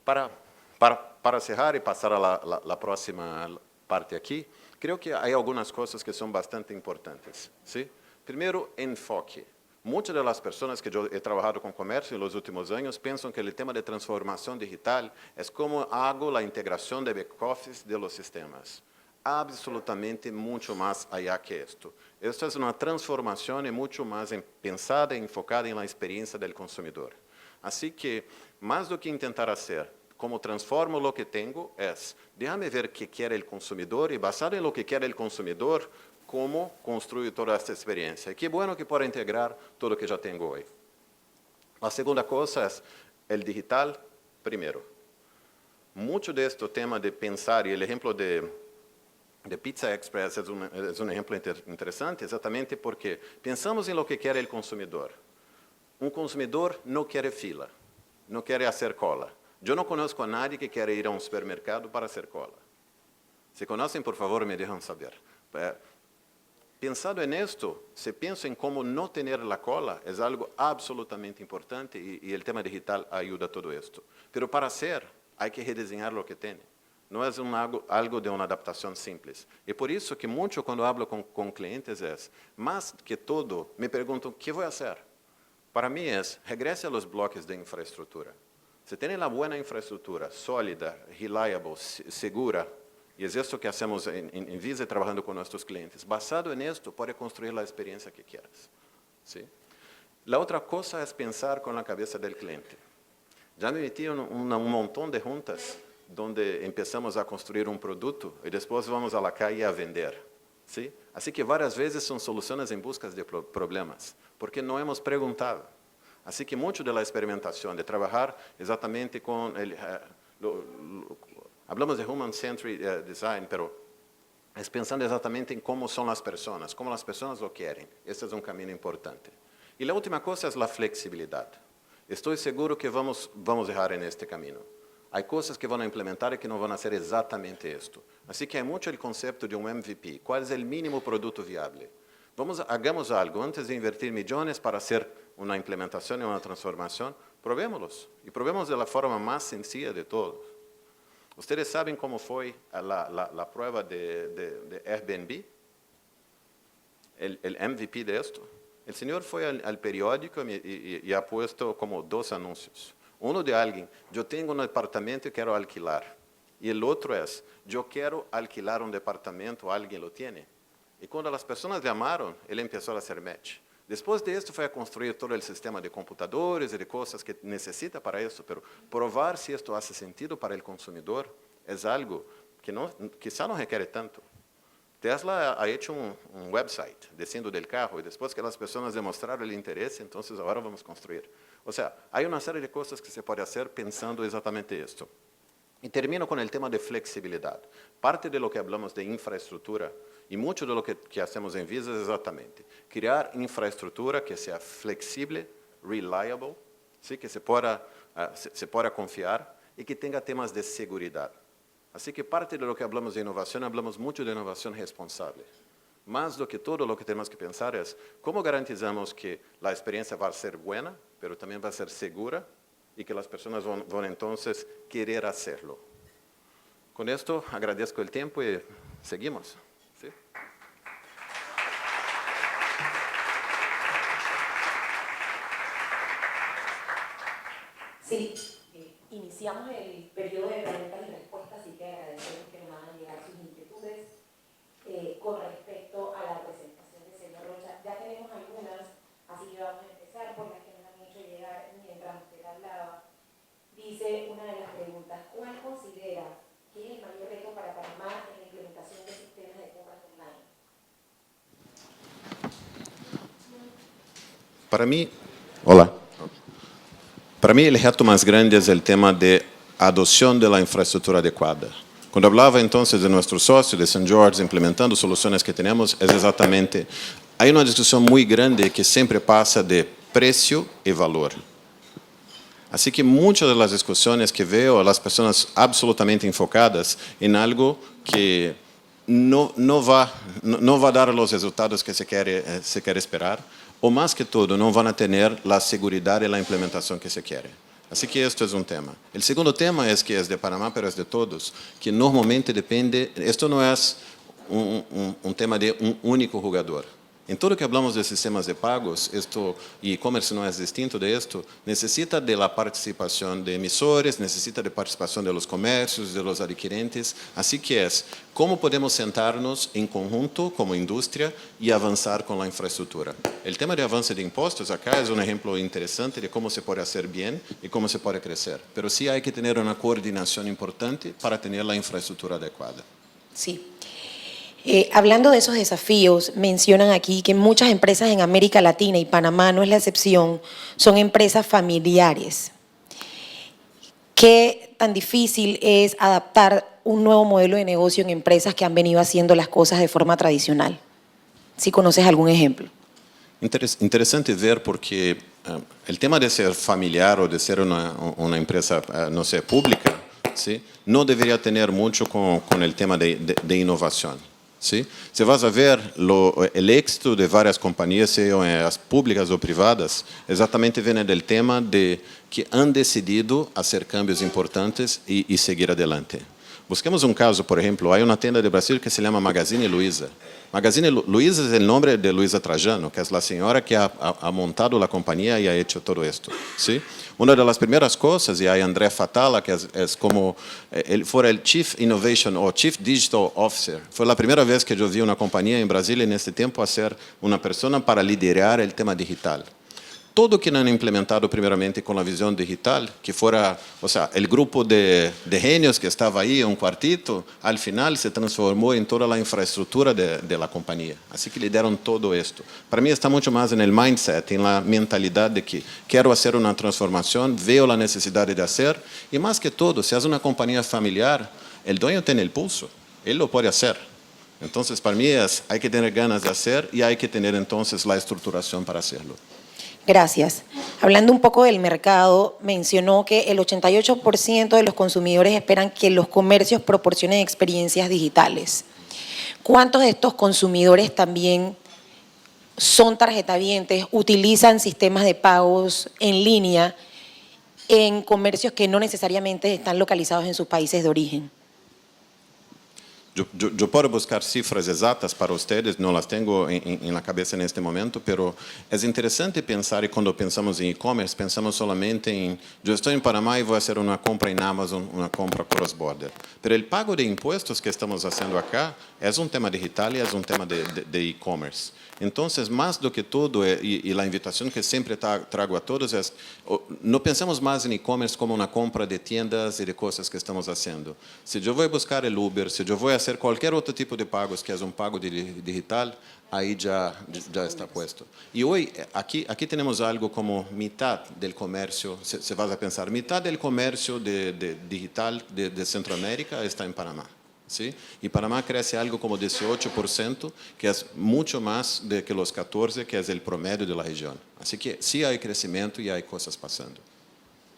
Para cerrar y pasar a la próxima parte aquí, creo que hay algunas cosas que son bastante importantes, ¿sí? Primero, enfoque. Muchas de las personas que yo he trabajado con comercio en los últimos años piensan que el tema de transformación digital es como hago la integración de back office de los sistemas. Absolutamente mucho más allá que esto. Esto es una transformación y mucho más pensada y enfocada en la experiencia del consumidor. Así que, más do que intentar hacer, como transformo lo que tengo, es, déjame ver qué quiere el consumidor y basado en lo que quiere el consumidor, cómo construyo toda esta experiencia. Y qué bueno que pueda integrar todo lo que ya tengo hoy. La segunda cosa es el digital primero. Mucho de este tema de pensar, y el ejemplo de Pizza Express es un ejemplo interesante, exactamente porque pensamos en lo que quiere el consumidor. Un consumidor no quiere fila, no quiere hacer cola. Yo no conozco a nadie que quiera ir a un supermercado para hacer cola. Si conocen, por favor, me dejan saber. Pensando en esto, si pienso en cómo no tener la cola, es algo absolutamente importante y el tema digital ayuda a todo esto. Pero para hacer, hay que rediseñar lo que tiene. No es algo de una adaptación simple. Y por eso que mucho cuando hablo con clientes es, más que todo, me preguntan, ¿qué voy a hacer? Para mí es, regrese a los bloques de infraestructura. Si tienen la buena infraestructura, sólida, reliable, segura, y es esto que hacemos en Visa trabajando con nuestros clientes, basado en esto, puedes construir la experiencia que quieras, ¿sí? La otra cosa es pensar con la cabeza del cliente. Ya me metí en un montón de juntas donde empezamos a construir un producto y después vamos a la calle a vender, ¿sí? Así que varias veces son soluciones en busca de problemas, porque no hemos preguntado. Así que mucho de la experimentación, de trabajar exactamente con hablamos de Human-Centered Design, pero es pensando exactamente en cómo son las personas lo quieren. Este es un camino importante. Y la última cosa es la flexibilidad. Estoy seguro que vamos a dejar en este camino. Hay cosas que van a implementar y que no van a hacer exactamente esto. Así que hay mucho el concepto de un MVP. ¿Cuál es el mínimo producto viable? Hagamos algo. Antes de invertir millones para hacer una implementación y una transformación, probémoslos. Y probemos de la forma más sencilla de todos. ¿Ustedes saben cómo fue la prueba de Airbnb? El MVP de esto. El señor fue al periódico y ha puesto como 2 anuncios. Uno de alguien, yo tengo un departamento y quiero alquilar. Y el otro es, yo quiero alquilar un departamento, alguien lo tiene. Y cuando las personas llamaron, él empezó a hacer match. Después de esto fue a construir todo el sistema de computadores y de cosas que necesita para eso, pero probar si esto hace sentido para el consumidor es algo que quizá no requiere tanto. Tesla ha hecho un website diciendo del carro y después que las personas demostraron el interés, entonces ahora vamos a construir. O sea, hay una serie de cosas que se puede hacer pensando exactamente esto. Y termino con el tema de flexibilidad. Parte de lo que hablamos de infraestructura y mucho de lo que hacemos en Visa es exactamente crear infraestructura que sea flexible, reliable, ¿sí? Que se pueda confiar y que tenga temas de seguridad. Así que parte de lo que hablamos de innovación, hablamos mucho de innovación responsable. Más do que todo lo que tenemos que pensar es cómo garantizamos que la experiencia va a ser buena, pero también va a ser segura y que las personas van entonces querer hacerlo. Con esto agradezco el tiempo y seguimos. ¿Sí? Sí, iniciamos el periodo de preguntas y respuestas, así que agradecemos que nos hagan llegar sus inquietudes con respecto a la presentación del señor Rocha. Ya tenemos algunas, así que vamos a empezar por las que nos Para mí, hola. Para mí el reto más grande es el tema de adopción de la infraestructura adecuada. Cuando hablaba entonces de nuestro socio de St. George implementando soluciones que tenemos, es exactamente, hay una discusión muy grande que siempre pasa de precio y valor. Así que muchas de las discusiones que veo a las personas absolutamente enfocadas en algo que no va a dar los resultados que se quiere esperar, o más que todo, no van a tener la seguridad y la implementación que se quiere. Así que esto es un tema. El segundo tema es que es de Panamá, pero es de todos, que normalmente depende, esto no es un tema de un único jugador. En todo lo que hablamos de sistemas de pagos, y e-commerce no es distinto de esto, necesita de la participación de emisores, necesita de participación de los comercios, de los adquirentes. Así que es, ¿cómo podemos sentarnos en conjunto como industria y avanzar con la infraestructura? El tema de avance de impuestos acá es un ejemplo interesante de cómo se puede hacer bien y cómo se puede crecer. Pero sí hay que tener una coordinación importante para tener la infraestructura adecuada. Sí. Hablando de esos desafíos, mencionan aquí que muchas empresas en América Latina, y Panamá no es la excepción, son empresas familiares. ¿Qué tan difícil es adaptar un nuevo modelo de negocio en empresas que han venido haciendo las cosas de forma tradicional? Si conoces algún ejemplo. Interesante ver porque el tema de ser familiar o de ser una empresa, no sé, pública, ¿sí? No debería tener mucho con el tema de innovación. ¿Sí? Si vas a ver el éxito de varias compañías, sean públicas o privadas, exactamente viene del tema de que han decidido hacer cambios importantes y seguir adelante. Busquemos un caso, por ejemplo, hay una tienda de Brasil que se llama Magazine Luiza. Magazine Luiza es el nombre de Luiza Trajano, que es la señora que ha montado la compañía y ha hecho todo esto. ¿Sí? Una de las primeras cosas, y hay André Fatala, que es como, él fue el Chief Innovation o Chief Digital Officer. Fue la primera vez que yo vi una compañía en Brasil en este tiempo hacer una persona para liderar el tema digital. Todo que han implementado primeramente con la visión digital, que fuera, o sea, el grupo de genios que estaba ahí, un cuartito, al final se transformó en toda la infraestructura de la compañía. Así que lideran todo esto. Para mí está mucho más en el mindset, en la mentalidad de que quiero hacer una transformación, veo la necesidad de hacer, y más que todo, si es una compañía familiar, el dueño tiene el pulso, él lo puede hacer. Entonces, para mí hay que tener ganas de hacer y hay que tener entonces la estructuración para hacerlo. Gracias. Hablando un poco del mercado, mencionó que el 88% de los consumidores esperan que los comercios proporcionen experiencias digitales. ¿Cuántos de estos consumidores también son tarjetavientes, utilizan sistemas de pagos en línea en comercios que no necesariamente están localizados en sus países de origen? Yo puedo buscar cifras exactas para ustedes, no las tengo en la cabeza en este momento, pero es interesante pensar, y cuando pensamos en e-commerce, pensamos solamente en, yo estoy en Panamá y voy a hacer una compra en Amazon, una compra cross-border. Pero el pago de impuestos que estamos haciendo acá es un tema digital y es un tema de e-commerce. Entonces, más do que todo, y la invitación que siempre trago a todos es, no pensemos más en e-commerce como una compra de tiendas y de cosas que estamos haciendo. Si yo voy a buscar el Uber, si yo voy a hacer cualquier otro tipo de pagos que es un pago digital, ahí ya está puesto. Y hoy, aquí tenemos algo como mitad del comercio, se vas a pensar, mitad del comercio digital de Centroamérica está en Panamá. ¿Sí? Y Panamá crece algo como 18%, que es mucho más que los 14%, que es el promedio de la región. Así que sí hay crecimiento y hay cosas pasando.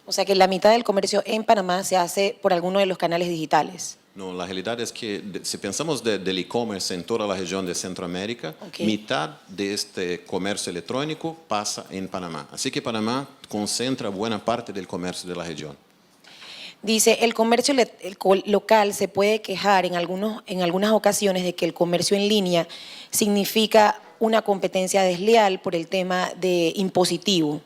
O sea que la mitad del comercio en Panamá se hace por alguno de los canales digitales. No, la realidad es que si pensamos del e-commerce en toda la región de Centroamérica, mitad de este comercio electrónico pasa en Panamá. Así que Panamá concentra buena parte del comercio de la región. Dice, el comercio local se puede quejar en algunas ocasiones de que el comercio en línea significa una competencia desleal por el tema de impositivo.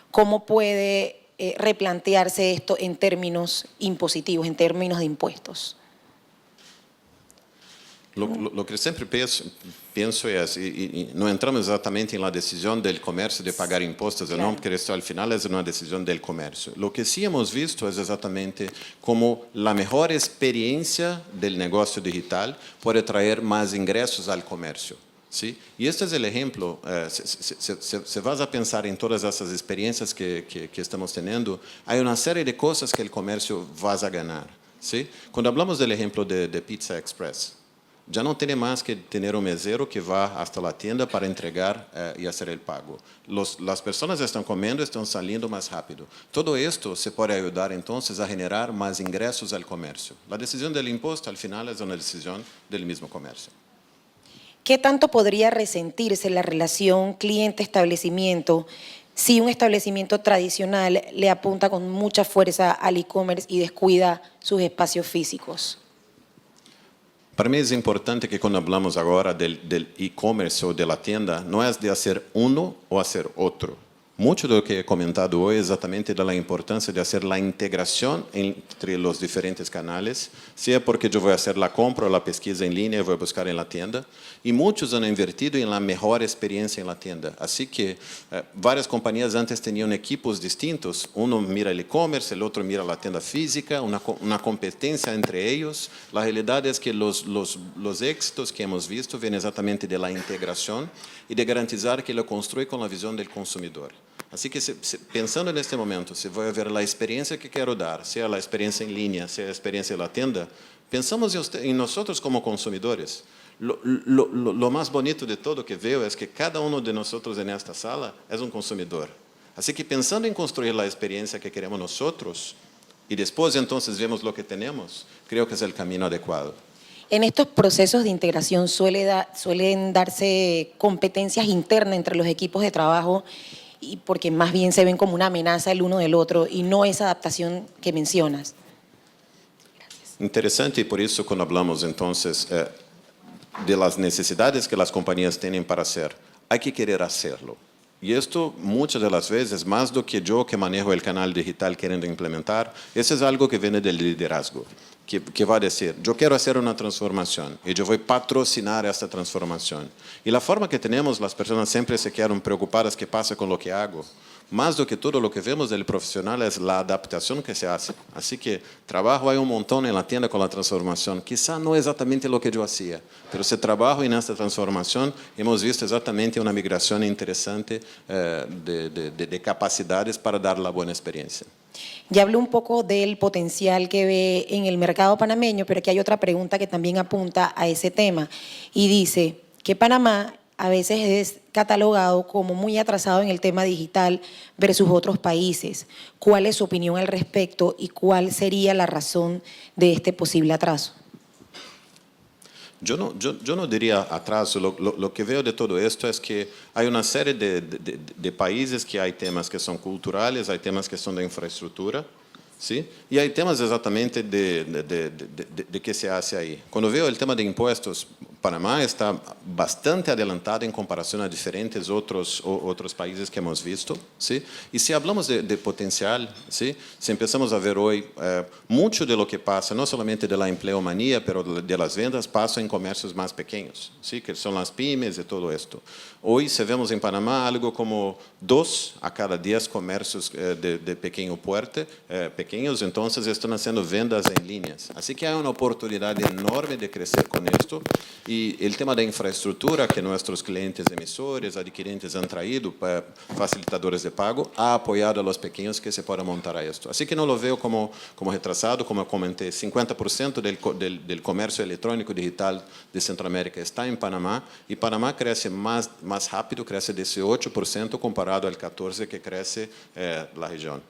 ¿Cómo puede replantearse esto en términos impositivos, en términos de impuestos? Lo que siempre pienso es, y no entramos exactamente en la decisión del comercio de pagar impuestos o no, porque esto al final es una decisión del comercio. Lo que sí hemos visto es exactamente cómo la mejor experiencia del negocio digital puede traer más ingresos al comercio. ¿sí? Y este es el ejemplo. Se vas a pensar en todas esas experiencias que estamos teniendo, hay una serie de cosas que el comercio vas a ganar, ¿sí? Cuando hablamos del ejemplo de Pizza Express, ya no tiene más que tener un mesero que va hasta la tienda para entregar y hacer el pago. Las personas están comiendo, están saliendo más rápido. Todo esto se puede ayudar entonces a generar más ingresos al comercio. La decisión del impuesto al final es una decisión del mismo comercio. ¿Qué tanto podría resentirse la relación cliente-establecimiento si un establecimiento tradicional le apunta con mucha fuerza al e-commerce y descuida sus espacios físicos? Para mí es importante que cuando hablamos ahora del e-commerce o de la tienda, no es de hacer uno o hacer otro. Mucho de lo que he comentado hoy es exactamente de la importancia de hacer la integración entre los diferentes canales, sea porque yo voy a hacer la compra o la pesquisa en línea y voy a buscar en la tienda, y muchos han invertido en la mejor experiencia en la tienda. Así que varias compañías antes tenían equipos distintos, uno mira el e-commerce, el otro mira la tienda física, una competencia entre ellos. La realidad es que los éxitos que hemos visto vienen exactamente de la integración y de garantizar que lo construye con la visión del consumidor. Así que pensando en este momento, si voy a ver la experiencia que quiero dar, sea la experiencia en línea, sea la experiencia en la tienda, pensamos en nosotros como consumidores. Lo más bonito de todo que veo es que cada uno de nosotros en esta sala es un consumidor. Así que pensando en construir la experiencia que queremos nosotros y después entonces vemos lo que tenemos, creo que es el camino adecuado. En estos procesos de integración suelen darse competencias internas entre los equipos de trabajo y porque más bien se ven como una amenaza el uno del otro y no esa adaptación que mencionas. Interesante, y por eso cuando hablamos entonces de las necesidades que las compañías tienen para hacer, hay que querer hacerlo. Y esto muchas de las veces, más do que yo que manejo el canal digital queriendo implementar, eso es algo que viene del liderazgo, que va a decir, yo quiero hacer una transformación y yo voy a patrocinar esta transformación. Y la forma que tenemos, las personas siempre se quedan preocupadas qué pasa con lo que hago. Más do que todo lo que vemos del profesional es la adaptación que se hace. Así que trabajo hay un montón en la tienda con la transformación. Quizá no exactamente lo que yo hacía, pero si trabajo en esta transformación, hemos visto exactamente una migración interesante de capacidades para dar la buena experiencia. Ya habló un poco del potencial que ve en el mercado panameño, pero aquí hay otra pregunta que también apunta a ese tema y dice que Panamá a veces es catalogado como muy atrasado en el tema digital versus otros países. ¿Cuál es su opinión al respecto y cuál sería la razón de este posible atraso? Yo no diría atraso. Lo que veo de todo esto es que hay una serie de países que hay temas que son culturales, hay temas que son de infraestructura, ¿sí? Y hay temas exactamente de qué se hace ahí. Cuando veo el tema de impuestos, Panamá está bastante adelantado en comparación a diferentes otros países que hemos visto, ¿sí? Y si hablamos de potencial, ¿sí? Si empezamos a ver hoy, mucho de lo que pasa, no solamente de la empleomanía, pero de las ventas, pasa en comercios más pequeños, ¿sí? Que son las pymes y todo esto. Hoy se vemos en Panamá algo como 2 a cada 10 comercios de pequeño porte, pequeños, entonces están haciendo vendas en líneas. Así que hay una oportunidad enorme de crecer con esto. Y el tema de infraestructura que nuestros clientes emisores, adquirentes han traído, facilitadores de pago, ha apoyado a los pequeños que se puedan montar a esto. Así que no lo veo como retrasado, como comenté, 50% del comercio electrónico digital de Centroamérica está en Panamá, y Panamá crece más rápido, crece 18% comparado al 14% que crece la región.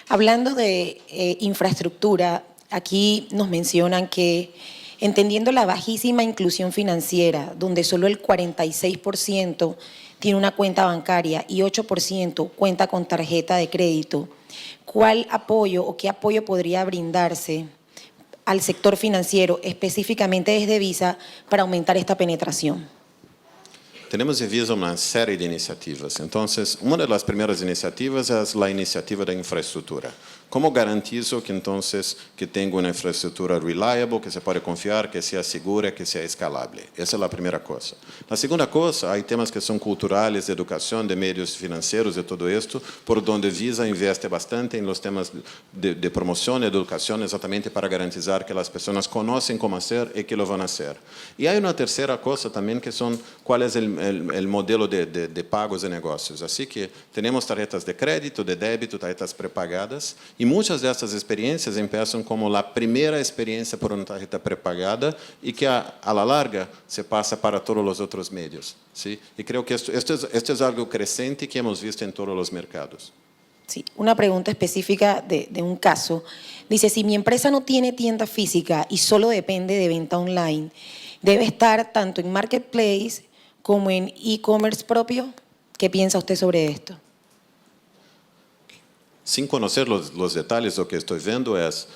Hablando de infraestructura, aquí nos mencionan que entendiendo la bajísima inclusión financiera, donde solo el 46% tiene una cuenta bancaria y 8% cuenta con tarjeta de crédito, ¿cuál apoyo o qué apoyo podría brindarse al sector financiero, específicamente desde Visa, para aumentar esta penetración? Tenemos en Visa una serie de iniciativas. Entonces, una de las primeras iniciativas es la iniciativa de infraestructura. ¿Cómo garantizo que entonces que tengo una infraestructura reliable, que se puede confiar, que sea segura, que sea escalable? Esa es la primera cosa. La segunda cosa, hay temas que son culturales, de educación, de medios financieros, de todo esto, por donde Visa investe bastante en los temas de promoción y de educación, exactamente para garantizar que las personas conocen cómo hacer y que lo van a hacer. Y hay una tercera cosa también que son cuál es el modelo de pagos de negocios. Así que tenemos tarjetas de crédito, de débito, tarjetas prepagadas, y muchas de estas experiencias empiezan como la primera experiencia por una tarjeta prepagada y que a la larga se pasa para todos los otros medios, ¿sí? Y creo que esto es algo creciente que hemos visto en todos los mercados. Sí, una pregunta específica de un caso. Dice, si mi empresa no tiene tienda física y solo depende de venta online, ¿debe estar tanto en Marketplace como en e-commerce propio? ¿Qué piensa usted sobre esto? Sin conocer los detalles, lo que estoy viendo es,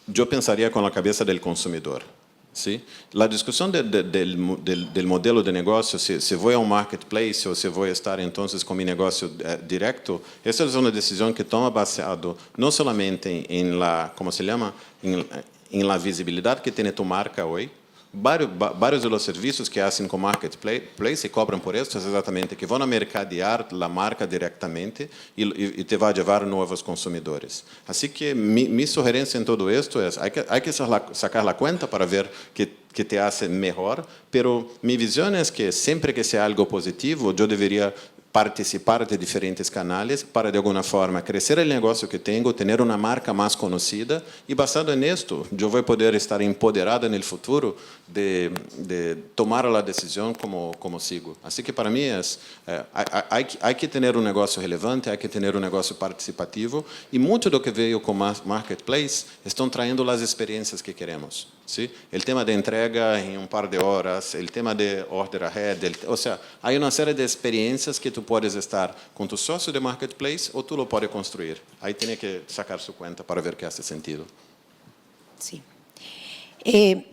yo pensaría con la cabeza del consumidor, ¿sí? La discusión del modelo de negocio, si voy a un marketplace o si voy a estar entonces con mi negocio directo, esa es una decisión que toma basado no solamente en la, ¿cómo se llama?, en la visibilidad que tiene tu marca hoy. Varios de los servicios que hacen con Marketplace y cobran por esto es exactamente que van a mercadear la marca directamente y te va a llevar nuevos consumidores. Así que mi sugerencia en todo esto es, hay que sacar la cuenta para ver qué te hace mejor, pero mi visión es que siempre que sea algo positivo, yo debería participar de diferentes canales para de alguna forma crecer el negocio que tengo, tener una marca más conocida y basado en esto yo voy a poder estar empoderado en el futuro de tomar la decisión como sigo. Así que para mí hay que tener un negocio relevante, hay que tener un negocio participativo y mucho de lo que veo con Marketplace están trayendo las experiencias que queremos. ¿Sí? El tema de entrega en un par de horas, el tema de order ahead, o sea, hay una serie de experiencias que tú puedes estar con tu socio de Marketplace o tú lo puedes construir. Ahí tiene que sacar su cuenta para ver qué hace sentido. Sí.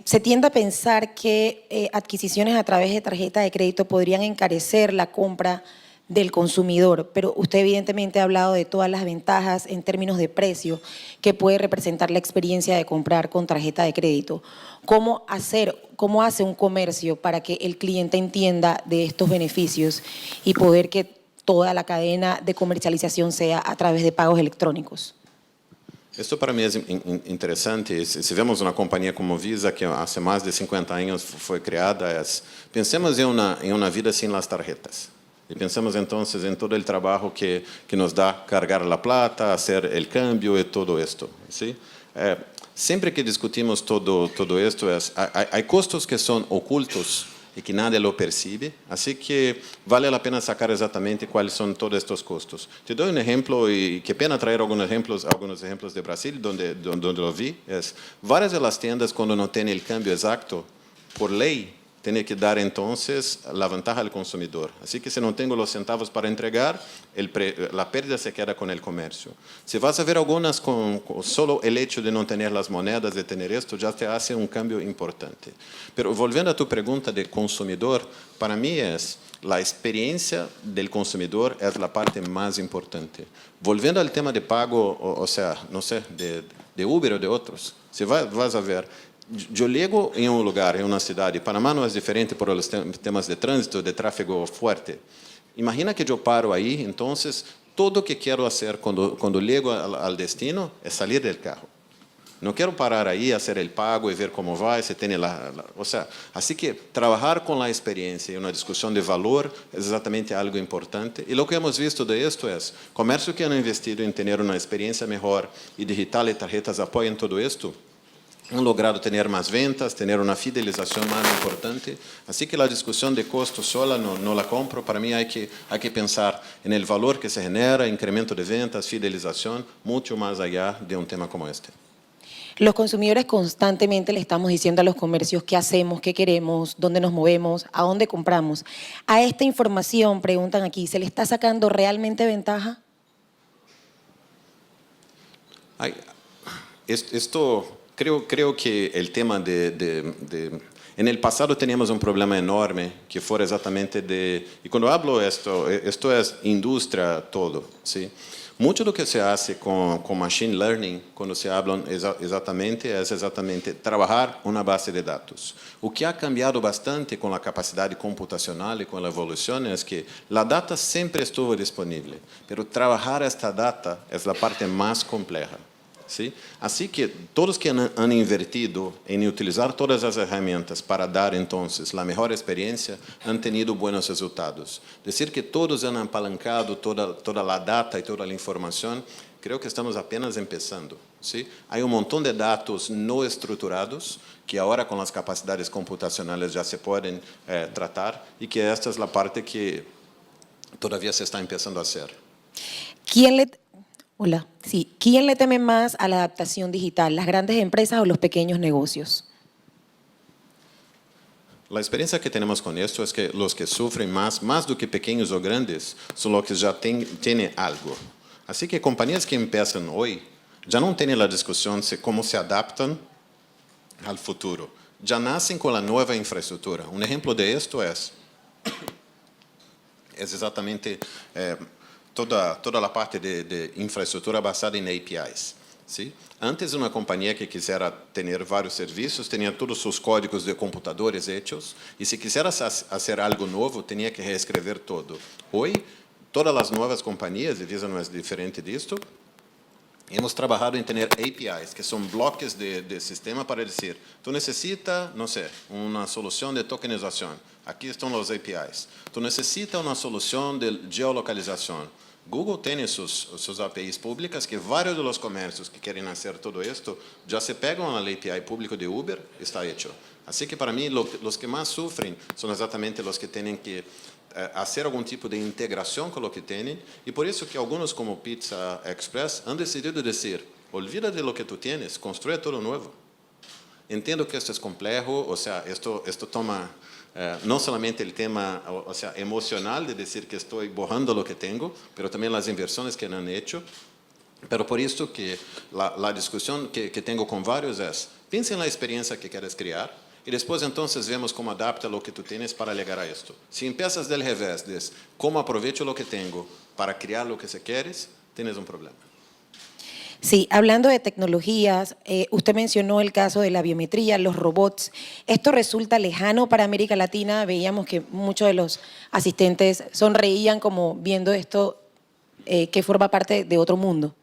Se tiende a pensar que adquisiciones a través de tarjeta de crédito podrían encarecer la compra del consumidor, pero usted evidentemente ha hablado de todas las ventajas en términos de precio que puede representar la experiencia de comprar con tarjeta de crédito. ¿Cómo hace un comercio para que el cliente entienda de estos beneficios y poder que toda la cadena de comercialización sea a través de pagos electrónicos? Esto para mí es interesante. Si vemos una compañía como Visa, que hace más de 50 años fue creada, pensemos en una vida sin las tarjetas. Y pensamos entonces en todo el trabajo que nos da cargar la plata, hacer el cambio y todo esto, ¿sí? Siempre que discutimos todo esto, hay costos que son ocultos y que nadie lo percibe, así que vale la pena sacar exactamente cuáles son todos estos costos. Te doy un ejemplo, y qué pena traer algunos ejemplos de Brasil, donde lo vi, varias de las tiendas cuando no tienen el cambio exacto, por ley, tiene que dar entonces la ventaja al consumidor. Así que si no tengo los centavos para entregar, la pérdida se queda con el comercio. Si vas a ver algunas con solo el hecho de no tener las monedas, de tener esto, ya te hace un cambio importante. Pero volviendo a tu pregunta de consumidor, para mí la experiencia del consumidor es la parte más importante. Volviendo al tema de pago, o sea, no sé, de Uber o de otros, si vas a ver, yo llego en un lugar, en una ciudad, y Panamá no es diferente por los temas de tránsito, de tráfego fuerte. Imagina que yo paro ahí, entonces todo lo que quiero hacer cuando llego al destino es salir del carro. No quiero parar ahí, hacer el pago y ver cómo va, si tiene o sea, así que trabajar con la experiencia y una discusión de valor es exactamente algo importante. Y lo que hemos visto de esto es, comercio que han investido en tener una experiencia mejor y digital y tarjetas apoyan todo esto, han logrado tener más ventas, tener una fidelización más importante. Así que la discusión de costo sola no la compro. Para mí hay que pensar en el valor que se genera, incremento de ventas, fidelización, mucho más allá de un tema como este. Los consumidores constantemente le estamos diciendo a los comercios qué hacemos, qué queremos, dónde nos movemos, a dónde compramos. A esta información, preguntan aquí, ¿se le está sacando realmente ventaja? Esto... Creo que el tema en el pasado teníamos un problema enorme que fue exactamente y cuando hablo esto es industria todo, ¿sí? Mucho do que se hace com machine learning, quando se habla exatamente trabalhar uma base de dados. O que ha cambiado bastante com a capacidade computacional e com a evolução é que a data sempre estuvo disponível, mas trabalhar esta data é a parte mais complexa. ¿Sí? Así que todos que han invertido en utilizar todas las herramientas para dar entonces la mejor experiencia han tenido buenos resultados. Decir que todos han apalancado toda la data y toda la información, creo que estamos apenas empezando. ¿Sí? Hay un montón de datos no estructurados que ahora con las capacidades computacionales ya se pueden tratar y que esta es la parte que todavía se está empezando a hacer. Hola, sí. ¿Quién le teme más a la adaptación digital, las grandes empresas o los pequeños negocios? La experiencia que tenemos con esto es que los que sufren más do que pequeños o grandes, son los que ya tienen algo. Así que compañías que empiezan hoy ya no tienen la discusión de cómo se adaptan al futuro. Ya nacen con la nueva infraestructura. Un ejemplo de esto es exactamente toda a parte de infraestrutura basada em APIs. ¿Sí? Antes, uma companhia que quisera ter vários serviços tinha todos os códigos de computadores hechos e se quisera fazer algo novo, tinha que reescrever todo. Hoje, todas as novas companhias, e Visa não é diferente disto, hemos trabalhado em ter APIs, que são blocos de sistema para dizer, tu necessita, não sei, uma solução de tokenização. Aqui estão os APIs. Tu necessita uma solução de geolocalização. Google tem suas APIs públicas que vários dos comércios que querem fazer todo isto já se pegam na API pública de Uber, está hecho. Assim que para mim os que mais sofrem são exatamente os que têm que fazer algum tipo de integração com o que têm e por isso que alguns como Pizza Express han decidido dizer, olvida de lo que tu tienes, construye todo novo. Entendo que isto é complexo, ou seja, isto toma não somente o tema emocional de dizer que estou borrando o que tenho, mas também as inversões que han hecho. Pero por isso que a discussão que tenho com vários é, pense na experiência que queres criar e depois então vemos como adapta o que tu tens para chegar a isto. Se empiezas del revés, diz como aprovecho o que tenho para criar o que se queres, tienes um problema. Sí, hablando de tecnologías, usted mencionó el caso de la biometría, los robots. ¿Esto resulta lejano para América Latina? Veíamos que muchos de los asistentes sonreían como viendo esto que forma parte de otro mundo.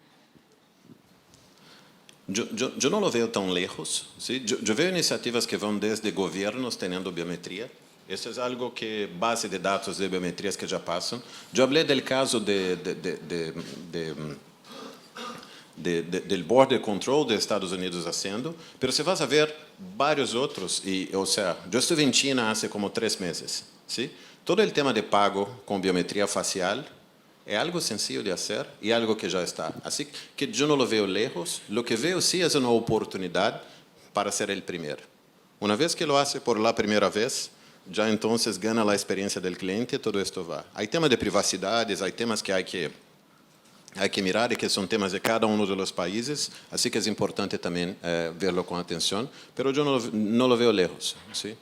Yo no lo veo tan lejos. ¿Sí? Yo veo iniciativas que van desde gobiernos teniendo biometría. Eso es algo que base de datos de biometrías que ya pasan. Yo hablé del caso del Border Control de Estados Unidos haciendo, pero se vas a ver varios otros, o sea, yo estuve en China hace como 3 meses, ¿sí? Todo el tema de pago con biometría facial es algo sencillo de hacer y algo que ya está. Así que yo no lo veo lejos, lo que veo sí es una oportunidad para ser el primero. Una vez que lo hace por la primera vez, ya entonces gana la experiencia del cliente y todo esto va. Hay temas de privacidades, hay temas que hay que mirar e que são temas de cada um dos países, assim que é importante também verlo com atenção, mas eu não lo veo lejos, ¿sí?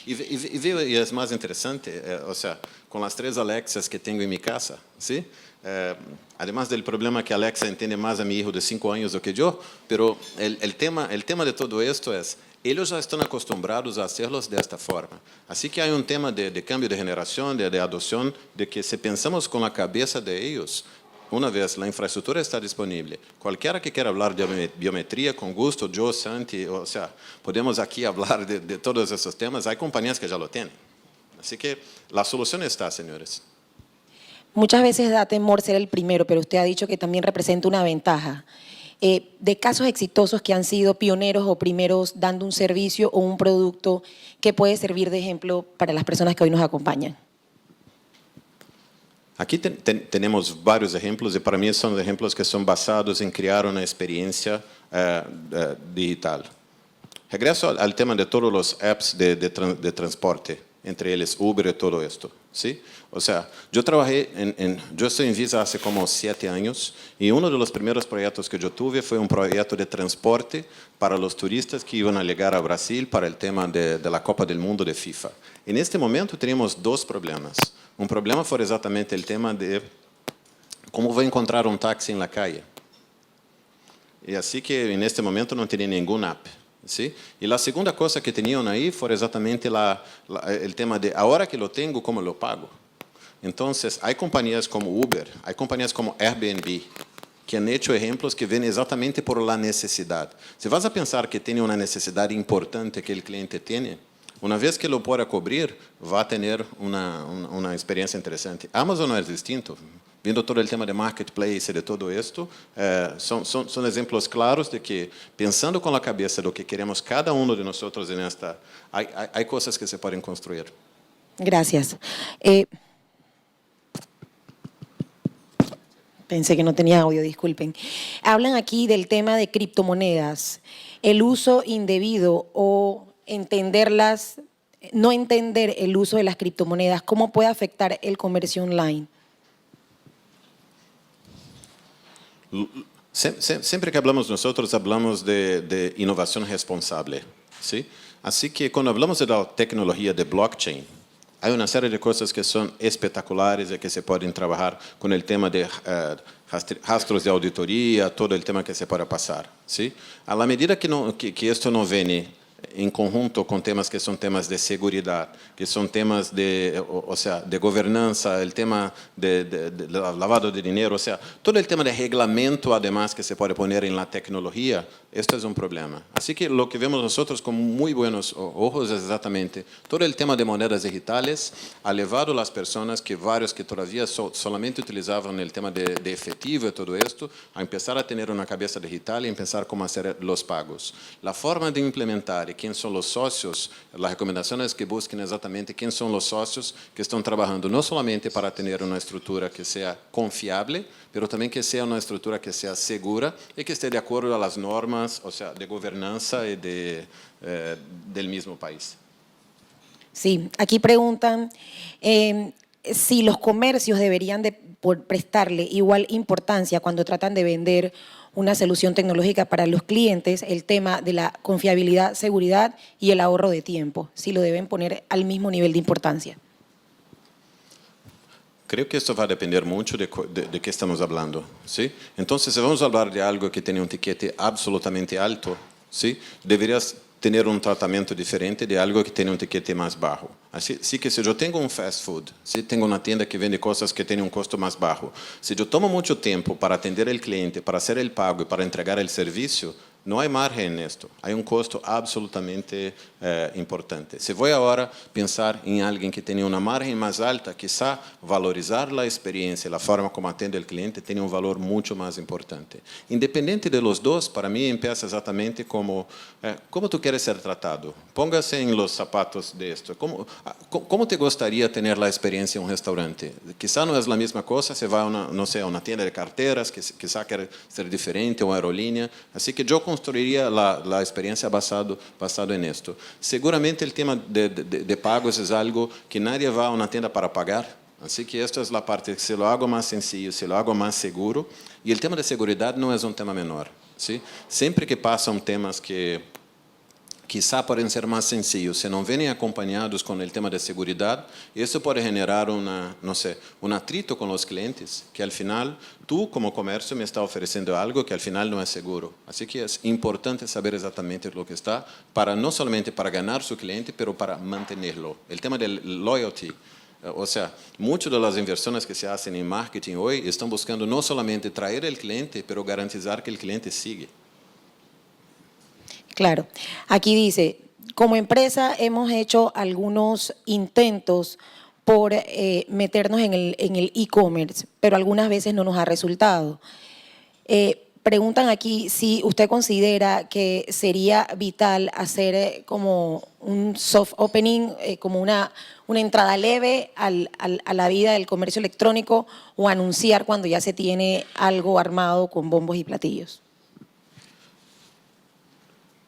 E veo, e é mais interessante, ou seja, com as 3 Alexas que tenho em minha casa, ¿sí? Además del problema que Alexa entende mais a meu hijo de 5 anos do que eu, pero el tema de todo esto é eles já estão acostumbrados a hacerlos desta forma. Assim que há um tema de cambio de geração, de adoção, de que se pensamos com a cabeça de eles, uma vez a infraestrutura está disponível, qualquer que queira falar de biometria, com gusto, Joe, Santi, ou seja, podemos aqui falar de todos esses temas, há companhias que já lo têm. Assim que a solução está, senhores. Muchas veces da temor ser el primero, pero usted ha dicho que también representa una ventaja. De casos exitosos que han sido pioneros o primeros dando un servicio o un producto que puede servir de ejemplo para las personas que hoy nos acompañan. Aqui temos vários exemplos e para mim são exemplos que são basados em criar uma experiência digital. Regresso ao tema de todos os apps de transporte, entre eles Uber e todo esto, ¿sí? O sea, yo estoy en Visa hace como 7 años y uno de los primeros proyectos que yo tuve fue un proyecto de transporte para los turistas que iban a llegar a Brasil para el tema de la Copa del Mundo de FIFA. En este momento teníamos 2 problemas. Un problema fue exactamente el tema de ¿Cómo voy a encontrar un taxi en la calle? Y así que en este momento no tenía ninguna app. ¿Sí? Y la segunda cosa que tenían ahí fue exactamente el tema de, ahora que lo tengo, ¿cómo lo pago? Entonces, hay compañías como Uber, hay compañías como Airbnb, que han hecho ejemplos que ven exactamente por la necesidad. Si vas a pensar que tiene una necesidad importante que el cliente tiene, una vez que lo pueda cubrir, va a tener una experiencia interesante. Amazon no es distinto. Viendo todo el tema de marketplace y de todo esto, son ejemplos claros de que, pensando con la cabeza lo que queremos cada uno de nosotros en esta, hay cosas que se pueden construir. Gracias. Pensé que no tenía audio, disculpen. Hablan aquí del tema de criptomonedas, el uso indebido o entenderlas, no entender el uso de las criptomonedas, ¿cómo puede afectar el comercio online? Siempre que hablamos nosotros, hablamos de innovación responsable, ¿sí? Así que cuando hablamos de la tecnología de blockchain, hay una serie de cosas que son espectaculares y que se pueden trabajar con el tema de rastros de auditoría, todo el tema que se puede pasar, ¿sí? A la medida que esto no viene en conjunto con temas que son temas de seguridad, que son temas de gobernanza, el tema de lavado de dinero, todo el tema de reglamento, además, que se puede poner en la tecnología, esto es un problema. Así que lo que vemos nosotros con muy buenos ojos es exactamente todo el tema de monedas digitales ha llevado a las personas varios que todavía solamente utilizaban el tema de efectivo y todo esto, a empezar a tener una cabeza digital y empezar cómo hacer los pagos. La forma de implementar y quién son los socios, la recomendación es que busquen exactamente quién son los socios que están trabajando no solamente para tener una estructura que sea confiable, pero también que sea una estructura que sea segura y que esté de acuerdo a las normas, de gobernanza y del mismo país. Sí, aquí preguntan si los comercios deberían prestarle igual importancia cuando tratan de vender una solución tecnológica para los clientes, el tema de la confiabilidad, seguridad y el ahorro de tiempo, si lo deben poner al mismo nivel de importancia. Creo que esto va a depender mucho de qué estamos hablando, ¿sí? Entonces, si vamos a hablar de algo que tiene un tiquete absolutamente alto, ¿sí? Deberías tener un tratamiento diferente de algo que tiene un tiquete más bajo. Así que si yo tengo un fast food, si tengo una tienda que vende cosas que tienen un costo más bajo, si yo tomo mucho tiempo para atender al cliente, para hacer el pago y para entregar el servicio, no hay margen en esto. Hay un costo absolutamente importante. Si voy ahora a pensar en alguien que tiene una margen más alta, quizá valorizar la experiencia, la forma como atende el cliente, tiene un valor mucho más importante. Independiente de los dos, para mí empieza exactamente como tú quieres ser tratado. Póngase en los zapatos de esto. ¿Cómo te gustaría tener la experiencia en un restaurante? Quizá no es la misma cosa, se va a una tienda de carteras, que quizá quiere ser diferente, o una aerolínea. Así que yo construiría la experiencia basado en esto. Seguramente el tema de pagos es algo que nadie va a una tienda para pagar. Así que esta es la parte, si lo hago más sencillo, si lo hago más seguro. Y el tema de seguridad no es un tema menor, ¿sí? Siempre que pasan temas que quizá pueden ser más sencillos, si no vienen acompañados con el tema de seguridad, eso puede generar un atrito con los clientes, que al final tú como comercio me estás ofreciendo algo que al final no es seguro. Así que es importante saber exactamente lo que está, no solamente para ganar su cliente, pero para mantenerlo. El tema de loyalty. Muchas de las inversiones que se hacen en marketing hoy están buscando no solamente traer al cliente, pero garantizar que el cliente sigue. Claro. Aquí dice, como empresa hemos hecho algunos intentos por meternos en el e-commerce, pero algunas veces no nos ha resultado. Preguntan aquí si usted considera que sería vital hacer como un soft opening, como una entrada leve a la vida del comercio electrónico, o anunciar cuando ya se tiene algo armado con bombos y platillos.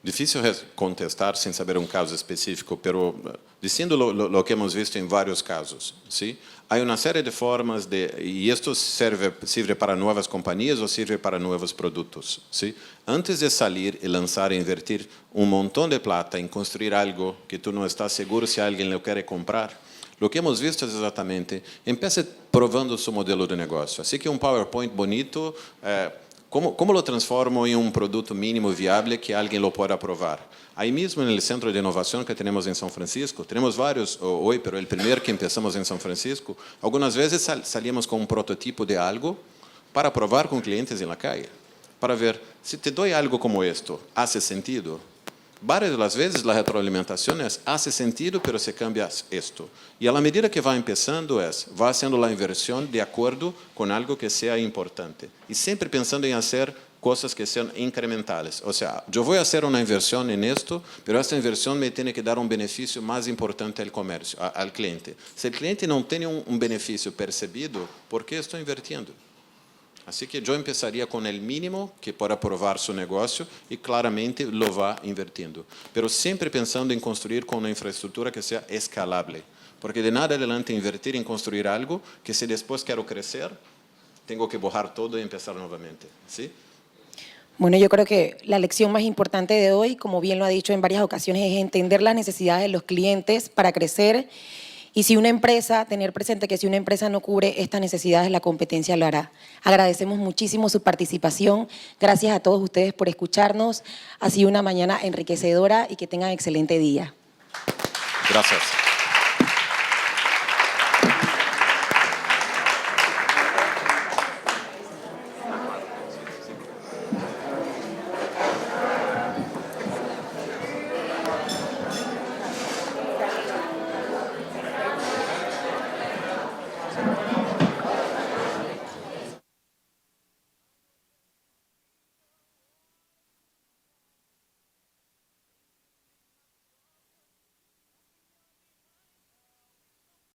Difícil es contestar sin saber un caso específico, pero diciendo lo que hemos visto en varios casos, ¿sí? Hay una serie de formas y esto sirve para nuevas compañías o sirve para nuevos productos, ¿sí? Antes de salir y lanzar e invertir un montón de plata en construir algo que tú no estás seguro si alguien lo quiere comprar, Lo que hemos visto es exatamente, empiece provando su modelo de negocio. Así que un PowerPoint bonito, ¿cómo lo transformo en un producto mínimo viable que alguien lo pueda probar? Ahí mismo en el centro de innovación que tenemos en San Francisco, tenemos varios hoy, pero el primer que empezamos en San Francisco, algunas veces salíamos con un prototipo de algo para probar con clientes en la calle, para ver si te doy algo como esto, ¿hace sentido? Varias de las veces la retroalimentación es, hace sentido, pero se cambia esto. Y a la medida que va empezando va haciendo la inversión de acuerdo con algo que sea importante. Y siempre pensando en hacer cosas que sean incrementales. O sea, yo voy a hacer una inversión en esto, pero esta inversión me tiene que dar un beneficio más importante al comercio, al cliente. Si el cliente no tiene un beneficio percibido, ¿por qué estoy invirtiendo? Así que yo empezaría con el mínimo que pueda probar su negocio y claramente lo va invirtiendo. Pero siempre pensando en construir con una infraestructura que sea escalable. Porque de nada adelante invertir en construir algo que si después quiero crecer, tengo que borrar todo y empezar nuevamente. ¿Sí? Bueno, yo creo que la lección más importante de hoy, como bien lo ha dicho en varias ocasiones, es entender las necesidades de los clientes para crecer. Y si una empresa, tener presente que si una empresa no cubre estas necesidades, la competencia lo hará. Agradecemos muchísimo su participación. Gracias a todos ustedes por escucharnos. Ha sido una mañana enriquecedora y que tengan excelente día. Gracias.